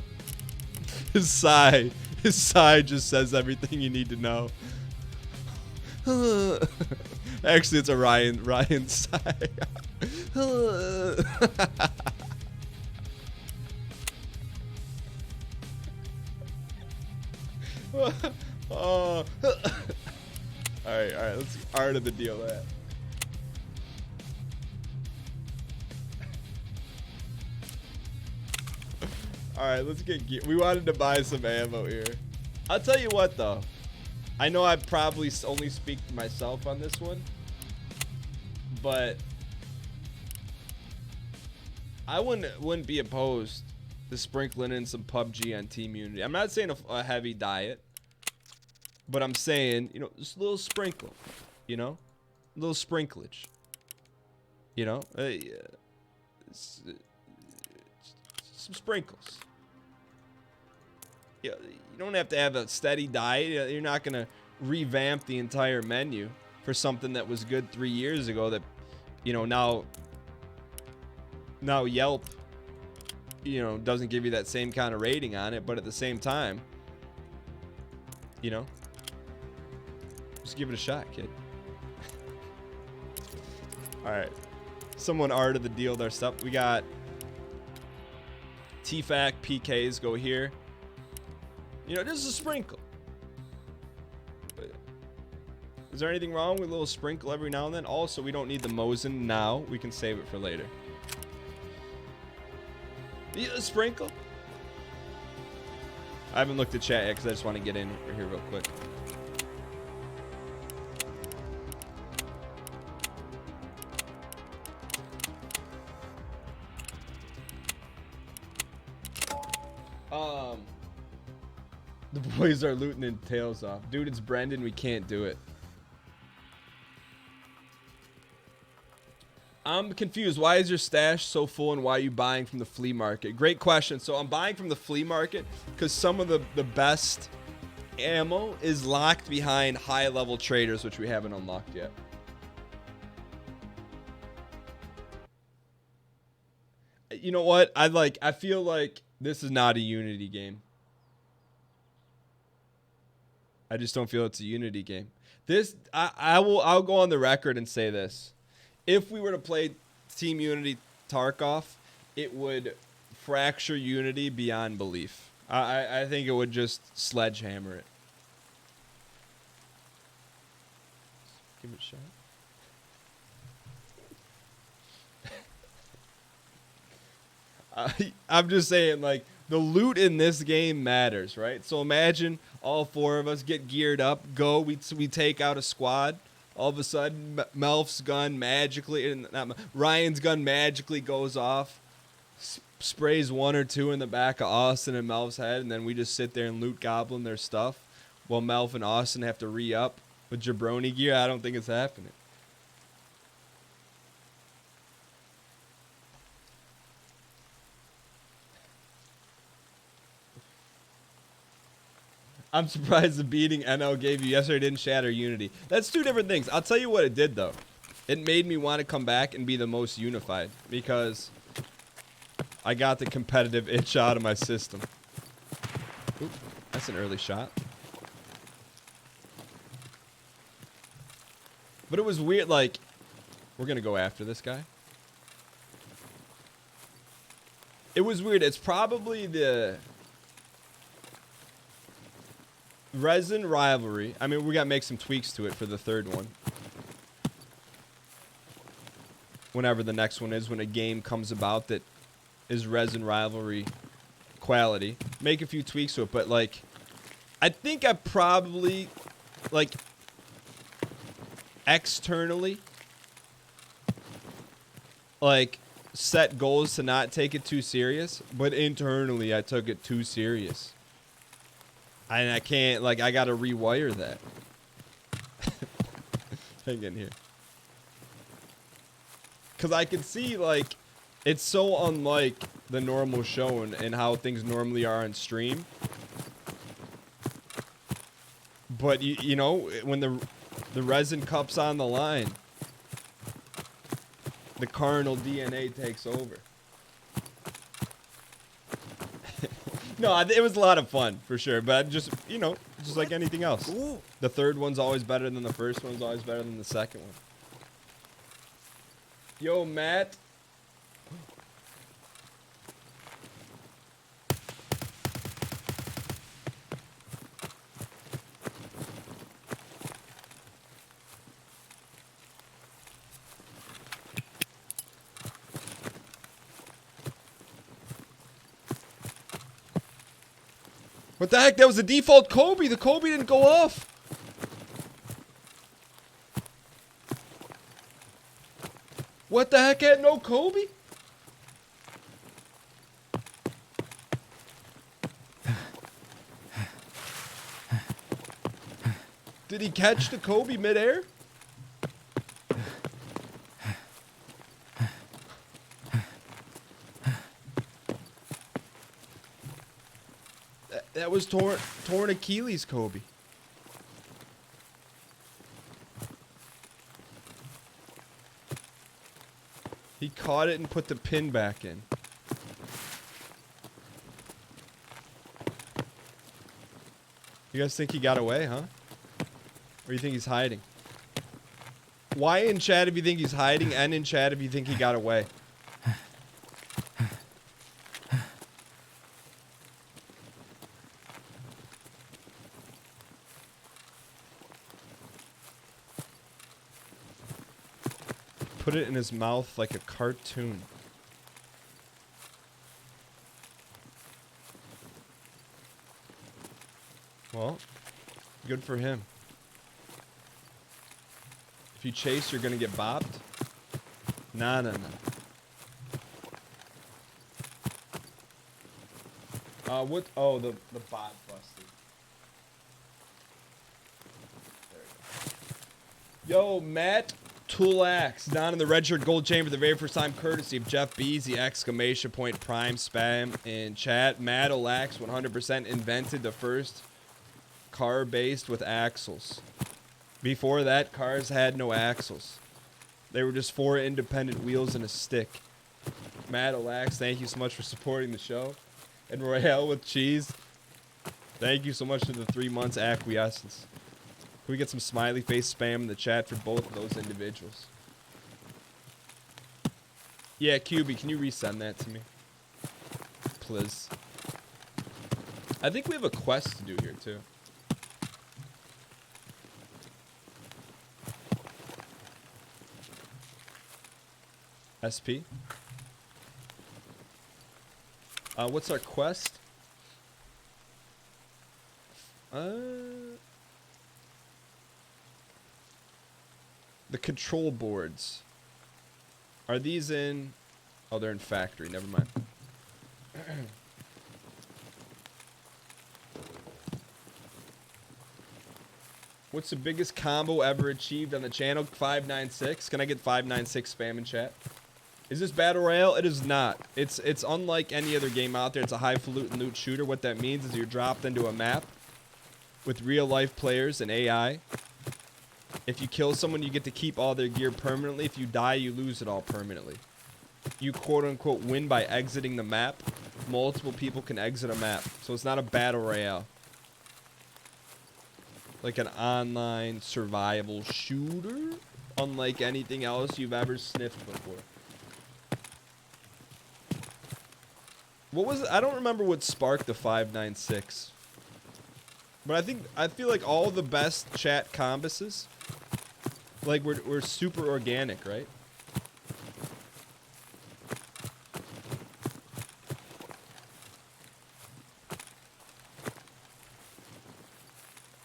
[SPEAKER 1] His sigh just says everything you need to know. Actually, it's a Ryan sigh. All right. Let's see art of the deal that. All right, let's get gear. We wanted to buy some ammo here. I'll tell you what, though. I know I probably only speak to myself on this one, but I wouldn't be opposed to sprinkling in some PUBG on Team Unity. I'm not saying a heavy diet, but I'm saying, you know, just a little sprinkle, you know, a little sprinklage, you know, some sprinkles. You don't have to have a steady diet. You're not going to revamp the entire menu for something that was good 3 years ago that, you know, now Yelp, you know, doesn't give you that same kind of rating on it, but at the same time, you know, just give it a shot, kid. All right. Someone arted the deal their stuff. We got TFAC PKs go here. You know, just a sprinkle. But is there anything wrong with a little sprinkle every now and then? Also, we don't need the Mosin now. We can save it for later. Yeah, a sprinkle. I haven't looked at chat yet because I just want to get in here real quick. The boys are looting and tails off. Dude, it's Brendan. We can't do it. I'm confused. Why is your stash so full and why are you buying from the flea market? Great question. So I'm buying from the flea market because some of the best ammo is locked behind high level traders, which we haven't unlocked yet. You know what? I feel like this is not a Unity game. I just don't feel it's a Unity game. I'll go on the record and say this. If we were to play Team Unity Tarkov, it would fracture Unity beyond belief. I think it would just sledgehammer it. Give it a shot. I'm just saying, like, the loot in this game matters, right? So imagine all four of us get geared up, we take out a squad. All of a sudden, Melf's gun magically, Ryan's gun magically goes off, sprays one or two in the back of Austin and Melf's head, and then we just sit there and loot goblin their stuff while Melf and Austin have to re-up with jabroni gear. I don't think it's happening. I'm surprised the beating NL gave you yesterday didn't shatter Unity. That's two different things. I'll tell you what it did, though. It made me want to come back and be the most unified because I got the competitive itch out of my system. Oop, that's an early shot. But it was weird, like, we're going to go after this guy. It was weird. It's probably the Resin Rivalry. I mean, we got to make some tweaks to it for the third one. Whenever the next one is, when a game comes about that is Resin Rivalry quality. Make a few tweaks to it, but, like, I think I probably, like, externally, like, set goals to not take it too serious, but internally I took it too serious. And I can't, like, I gotta rewire that. Hang in here. Because I can see, like, it's so unlike the normal show and how things normally are on stream. But, you know, when the resin cup's on the line, the carnal DNA takes over. No, it was a lot of fun, for sure. But just, you know, just like anything else. Ooh. The third one's always better than the first one's always better than the second one. Yo, Matt. What the heck? That was the default Kobe. The Kobe didn't go off. What the heck? Had no Kobe? Did he catch the Kobe midair? That was torn Achilles Kobe. He caught it and put the pin back in. You guys think he got away, huh? Or you think he's hiding? Y in chat if you think he's hiding, N in chat if you think he got away. Put it in his mouth like a cartoon. Well, good for him. If you chase, you're gonna get bopped. Nah. What? Oh, the bot busted. There we go. Yo, Matt Toolax down in the red shirt gold chamber the very first time, courtesy of Jeff Beasy exclamation point prime spam in chat. Matt Olax 100% invented the first car based with axles. Before that, cars had no axles. They were just 4 independent wheels and a stick. Matt Olax, thank you so much for supporting the show. And Royale with cheese, thank you so much for the 3 months acquiescence. Can we get some smiley face spam in the chat for both of those individuals? Yeah, QB, can you resend that to me? Please. I think we have a quest to do here, too. SP. What's our quest? The control boards. Are these in... Oh, they're in factory. Never mind. What's the biggest combo ever achieved on the channel? 596. Can I get 596 spam in chat? Is this Battle Royale? It is not. It's unlike any other game out there. It's a highfalutin loot shooter. What that means is you're dropped into a map with real-life players and AI. If you kill someone, you get to keep all their gear permanently. If you die, you lose it all permanently. You quote-unquote win by exiting the map. Multiple people can exit a map. So it's not a Battle Royale. Like an online survival shooter. Unlike anything else you've ever sniffed before. What was it? I don't remember what sparked the 596. But I feel like all the best chat combuses, like we're super organic, right?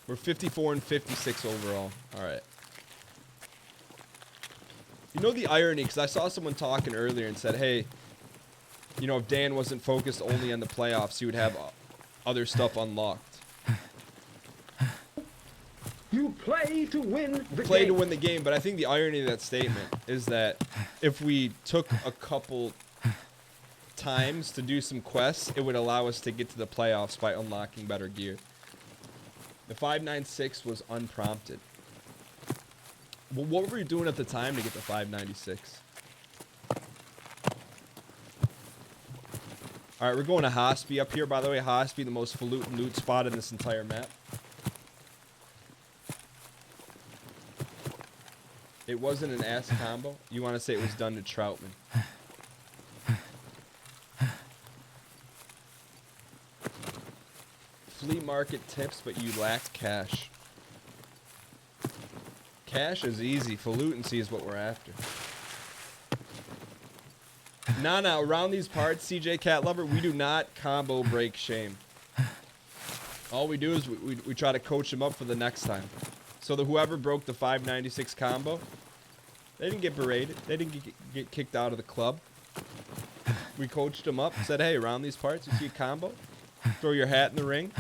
[SPEAKER 1] We're 54 and 56 overall. All right. You know the irony, because I saw someone talking earlier and said, hey, you know, if Dan wasn't focused only on the playoffs, he would have other stuff unlocked.
[SPEAKER 2] You play to win the
[SPEAKER 1] Play
[SPEAKER 2] game.
[SPEAKER 1] to win the game, but I think the irony of that statement is that if we took a couple times to do some quests, it would allow us to get to the playoffs by unlocking better gear. The 596 was unprompted. Well, what were we doing at the time to get the 596? All right, we're going to Hospi up here. By the way, Hospi, the most falutin loot spot in this entire map. It wasn't an ass combo. You want to say it was done to Troutman. Flea market tips, but you lack cash. Cash is easy. Falutency is what we're after. Nah, around these parts, CJ Cat Lover, we do not combo break shame. All we do is we try to coach them up for the next time. So that whoever broke the 596 combo, they didn't get berated. They didn't get kicked out of the club. We coached them up, said, hey, around these parts, you see a combo, throw your hat in the ring.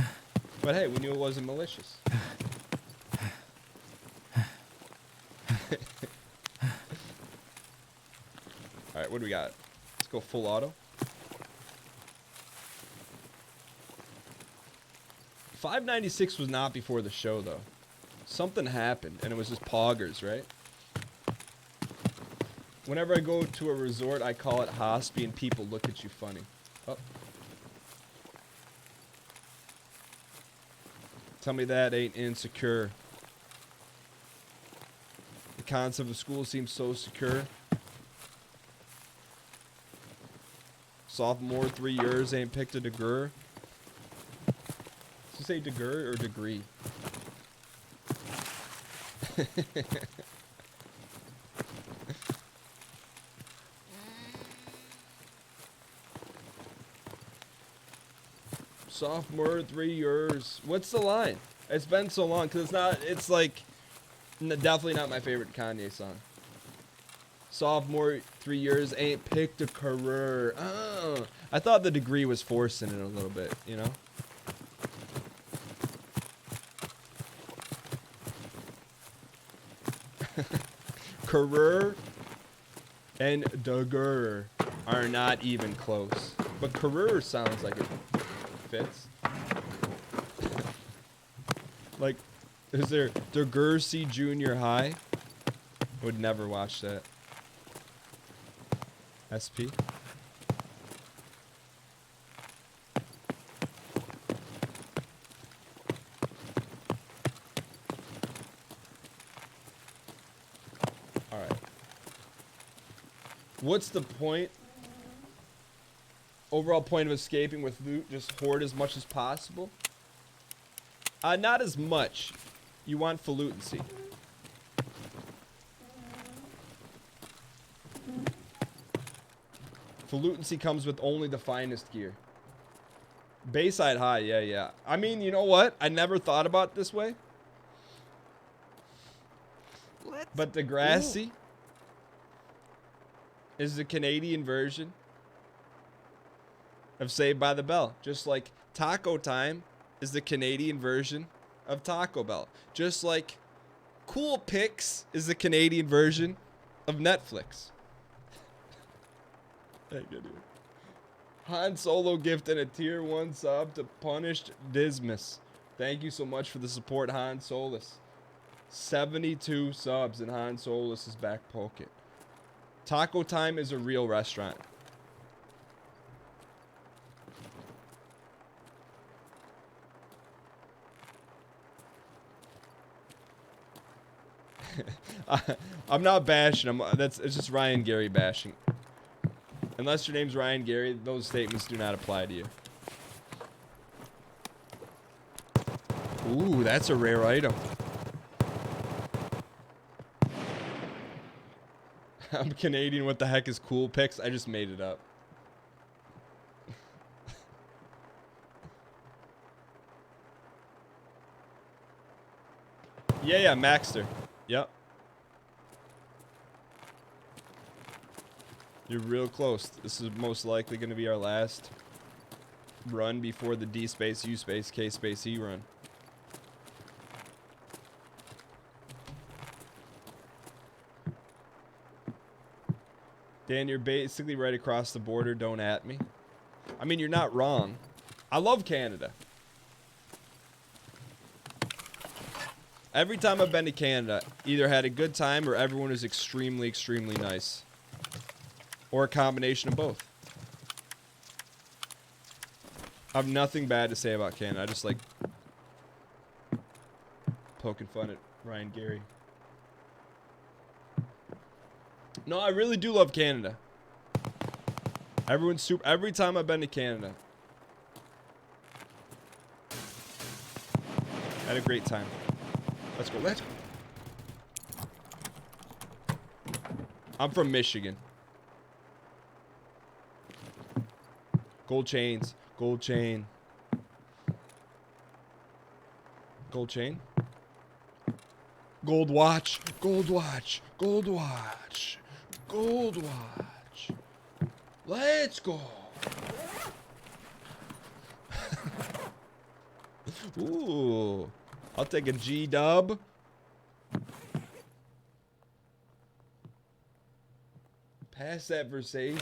[SPEAKER 1] But hey, we knew it wasn't malicious. All right, what do we got? Let's go full auto. 596 was not before the show, though. Something happened, and it was just poggers, right? Whenever I go to a resort, I call it hospi, and people look at you funny. Oh. Tell me that ain't insecure. The concept of school seems so secure. Sophomore, 3 years, ain't picked a degree. Does it say degree or degree? Sophomore, 3 years. What's the line? It's been so long, because it's like, definitely not my favorite Kanye song. Sophomore, 3 years, ain't picked a career. Oh, I thought the degree was forcing it a little bit, you know? Career and degree are not even close. But career sounds like it fits. Like, is there Degursey Junior High? Would never watch that. SP. All right. What's the point? Overall point of escaping with loot, just hoard as much as possible? Not as much. You want falutency. Falutency comes with only the finest gear. Bayside high, yeah. I mean, you know what? I never thought about it this way. But Degrassi is the Canadian version of Saved by the Bell. Just like Taco Time is the Canadian version of Taco Bell. Just like Cool Picks is the Canadian version of Netflix. Thank you, dude. Han Solo gifted a tier 1 sub to Punished Dismas. Thank you so much for the support, Han Solus. 72 subs in Han Solus's back pocket. Taco Time is a real restaurant. I'm not bashing. It's just Ryan Gary bashing. Unless your name's Ryan Gary, those statements do not apply to you. Ooh, that's a rare item. I'm Canadian. What the heck is Cool Picks? I just made it up. Yeah, Maxter. Yep. You're real close. This is most likely going to be our last run before the D space, U space, K space, E run. Dan, you're basically right across the border. Don't at me. I mean, you're not wrong. I love Canada. Every time I've been to Canada, either had a good time or everyone is extremely, extremely nice. Or a combination of both. I have nothing bad to say about Canada. I just like poking fun at Ryan Gary. No, I really do love Canada. Everyone's super. Every time I've been to Canada, had a great time. Let's go. Let's go. I'm from Michigan. Gold chains. Gold chain. Gold chain. Gold watch. Gold watch. Gold watch. Gold watch. Let's go. Ooh. I'll take a G-dub. Pass that Versace.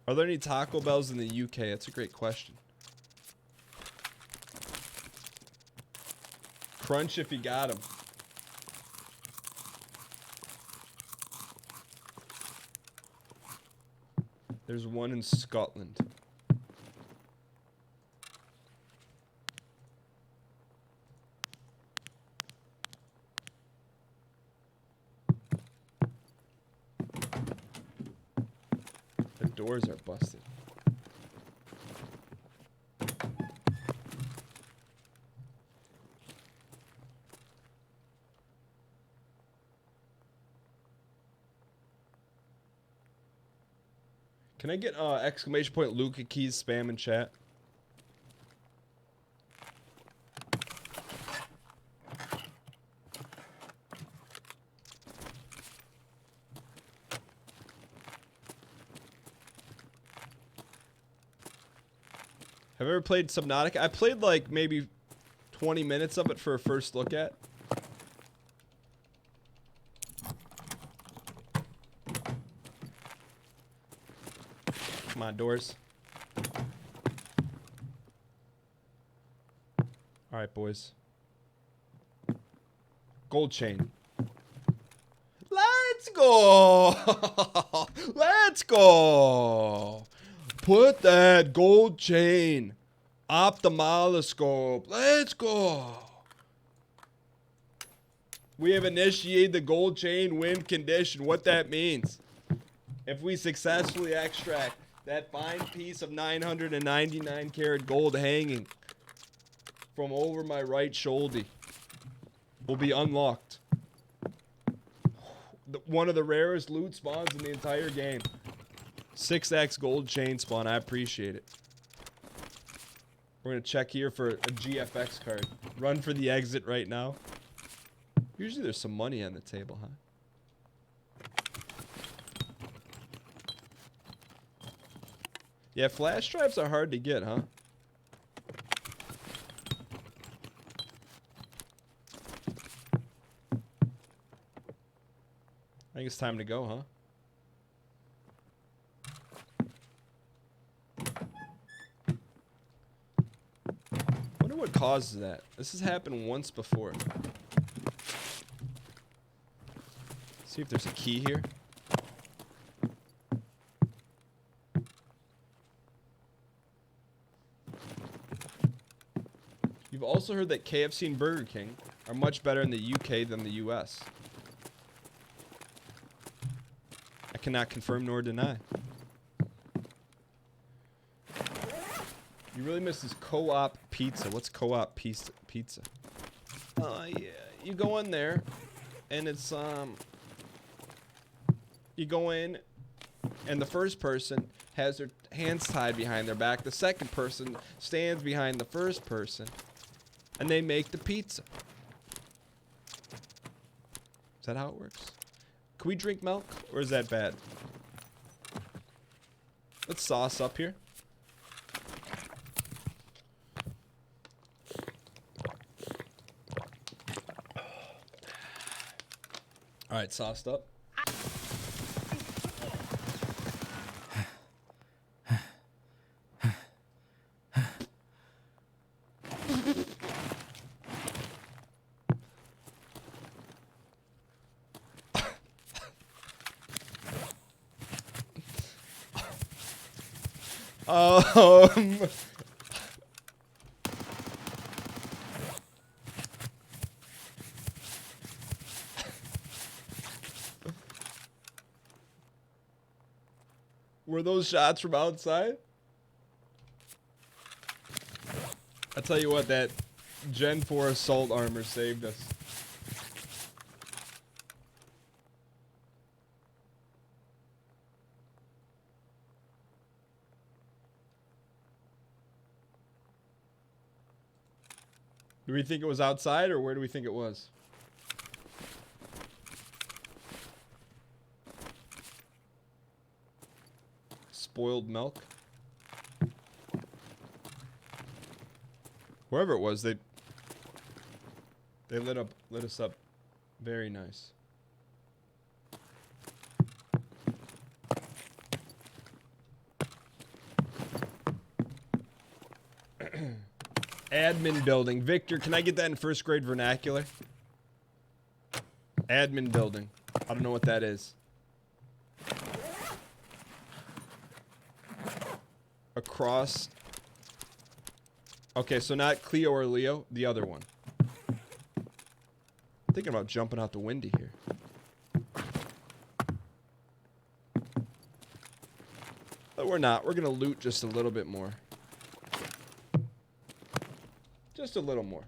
[SPEAKER 1] Are there any Taco Bells in the UK? That's a great question. Crunch if you got them. There's one in Scotland. The doors are busted. Can I get exclamation point Luca keys spam in chat? Have you ever played Subnautica? I played like maybe 20 minutes of it for a first look at. Come on, doors. All right, boys. Gold chain. Let's go. Let's go. Put that gold chain. Ophthalmoscope. Let's go. We have initiated the gold chain win condition. What that means. If we successfully extract that fine piece of 999 karat gold hanging from over my right shoulder will be unlocked. One of the rarest loot spawns in the entire game. 6x gold chain spawn. I appreciate it. We're going to check here for a GFX card. Run for the exit right now. Usually there's some money on the table, huh? Yeah, flash drives are hard to get, huh? I think it's time to go, huh? Wonder what causes that. This has happened once before. See if there's a key here. You've also heard that KFC and Burger King are much better in the UK than the US. I cannot confirm nor deny. You really miss this co-op pizza. What's co-op pizza? Yeah. You go in there, and it's you go in, and the first person has their hands tied behind their back. The second person stands behind the first person, and they make the pizza. Is that how it works? Can we drink milk, or is that bad? Let's sauce up here. All right, sauced up. Were those shots from outside? I tell you what, that Gen 4 assault armor saved us. Do we think it was outside, or where do we think it was? Spoiled milk. Wherever it was, they lit us up very nice. Admin building. Victor, can I get that in first grade vernacular? Admin building. I don't know what that is. across. Okay, so not Cleo or Leo, the other one. I'm thinking about jumping out the window here. But we're not. We're going to loot just a little bit more. Just a little more.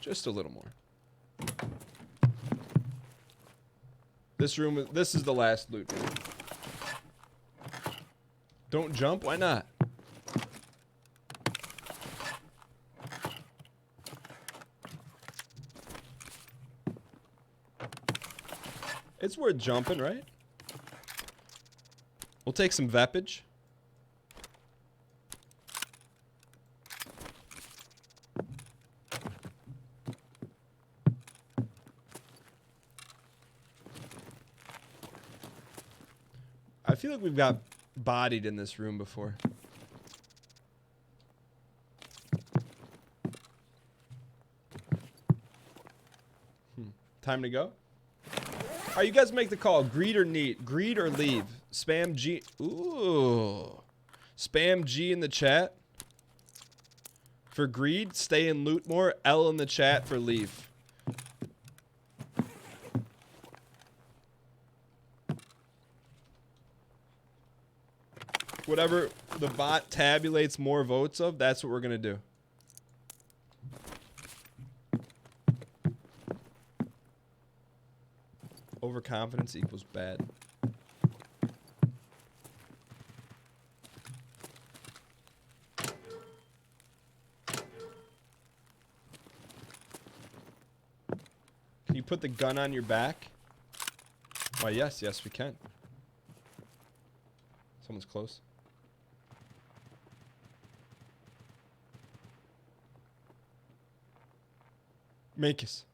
[SPEAKER 1] Just a little more. This room, this is the last loot. Don't jump? Why not? It's worth jumping, right? We'll take some Vepage. I feel like we've got bodied in this room before. Time to go? Alright, you guys make the call. Greed or need? Greed or leave? Spam G. Ooh. Spam G in the chat. For greed, stay and loot more. L in the chat for leave. Whatever the bot tabulates more votes of, that's what we're going to do. Overconfidence equals bad. Can you put the gun on your back? Why, yes, we can. Someone's close. Makis.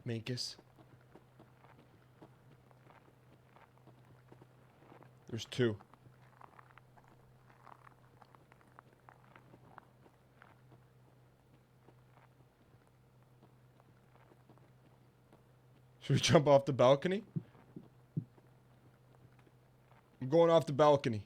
[SPEAKER 1] Makis. There's two. Should we jump off the balcony? I'm going off the balcony.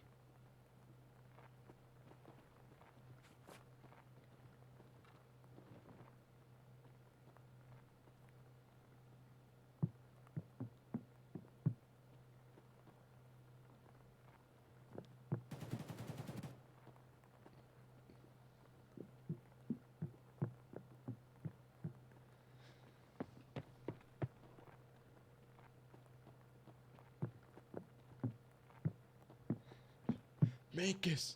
[SPEAKER 1] Makis.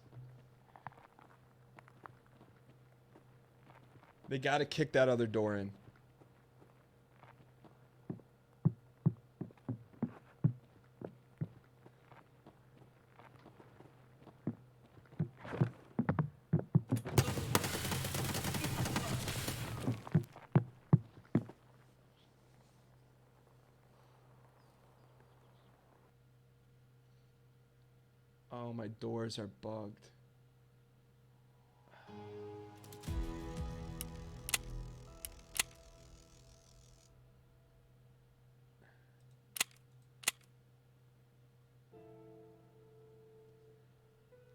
[SPEAKER 1] They gotta kick that other door in. Oh, my doors are bugged.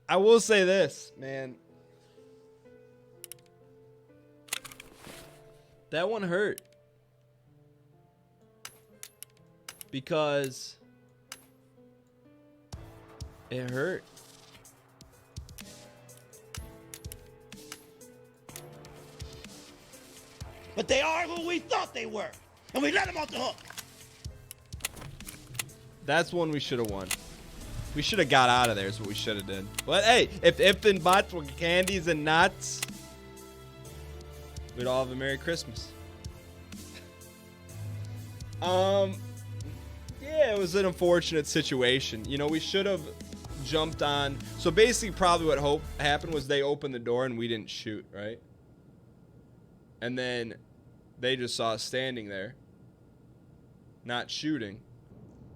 [SPEAKER 1] I will say this, man. That one hurt. Because it hurt.
[SPEAKER 9] But they are who we thought they were. And we let them off the hook.
[SPEAKER 1] That's one we should have won. We should have got out of there is what we should have did. But hey, if and buts were candies and nuts, we'd all have a Merry Christmas. Yeah, it was an unfortunate situation. You know, we should have jumped on. So basically probably what happened was they opened the door and we didn't shoot, right? And then they just saw us standing there, not shooting.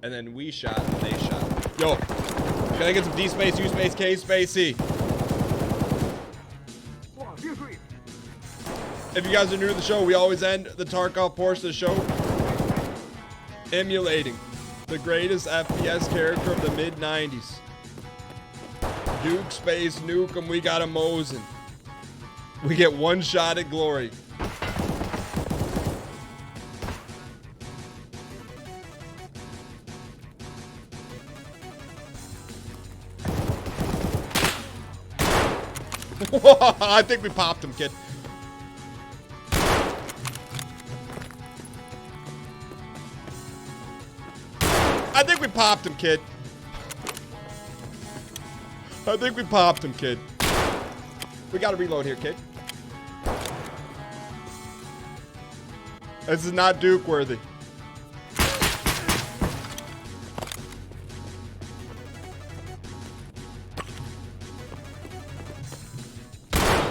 [SPEAKER 1] And then we shot and they shot. Yo, can I get some D space, U space, K space, C? If you guys are new to the show, we always end the Tarkov portion of the show emulating the greatest FPS character of the mid-90s. Duke Space Nukem, we got a Mosin. We get one shot at glory. I think we popped him, kid. I think we popped him, kid. I think we popped him, kid. We gotta reload here, kid. This is not Duke worthy.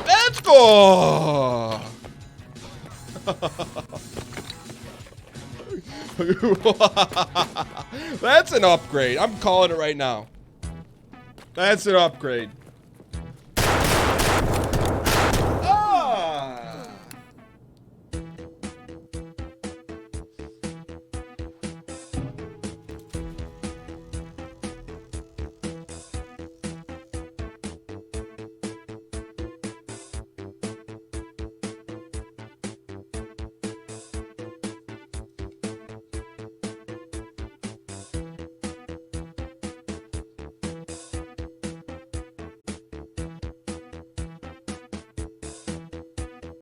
[SPEAKER 1] Let's go! That's an upgrade. I'm calling it right now. That's an upgrade.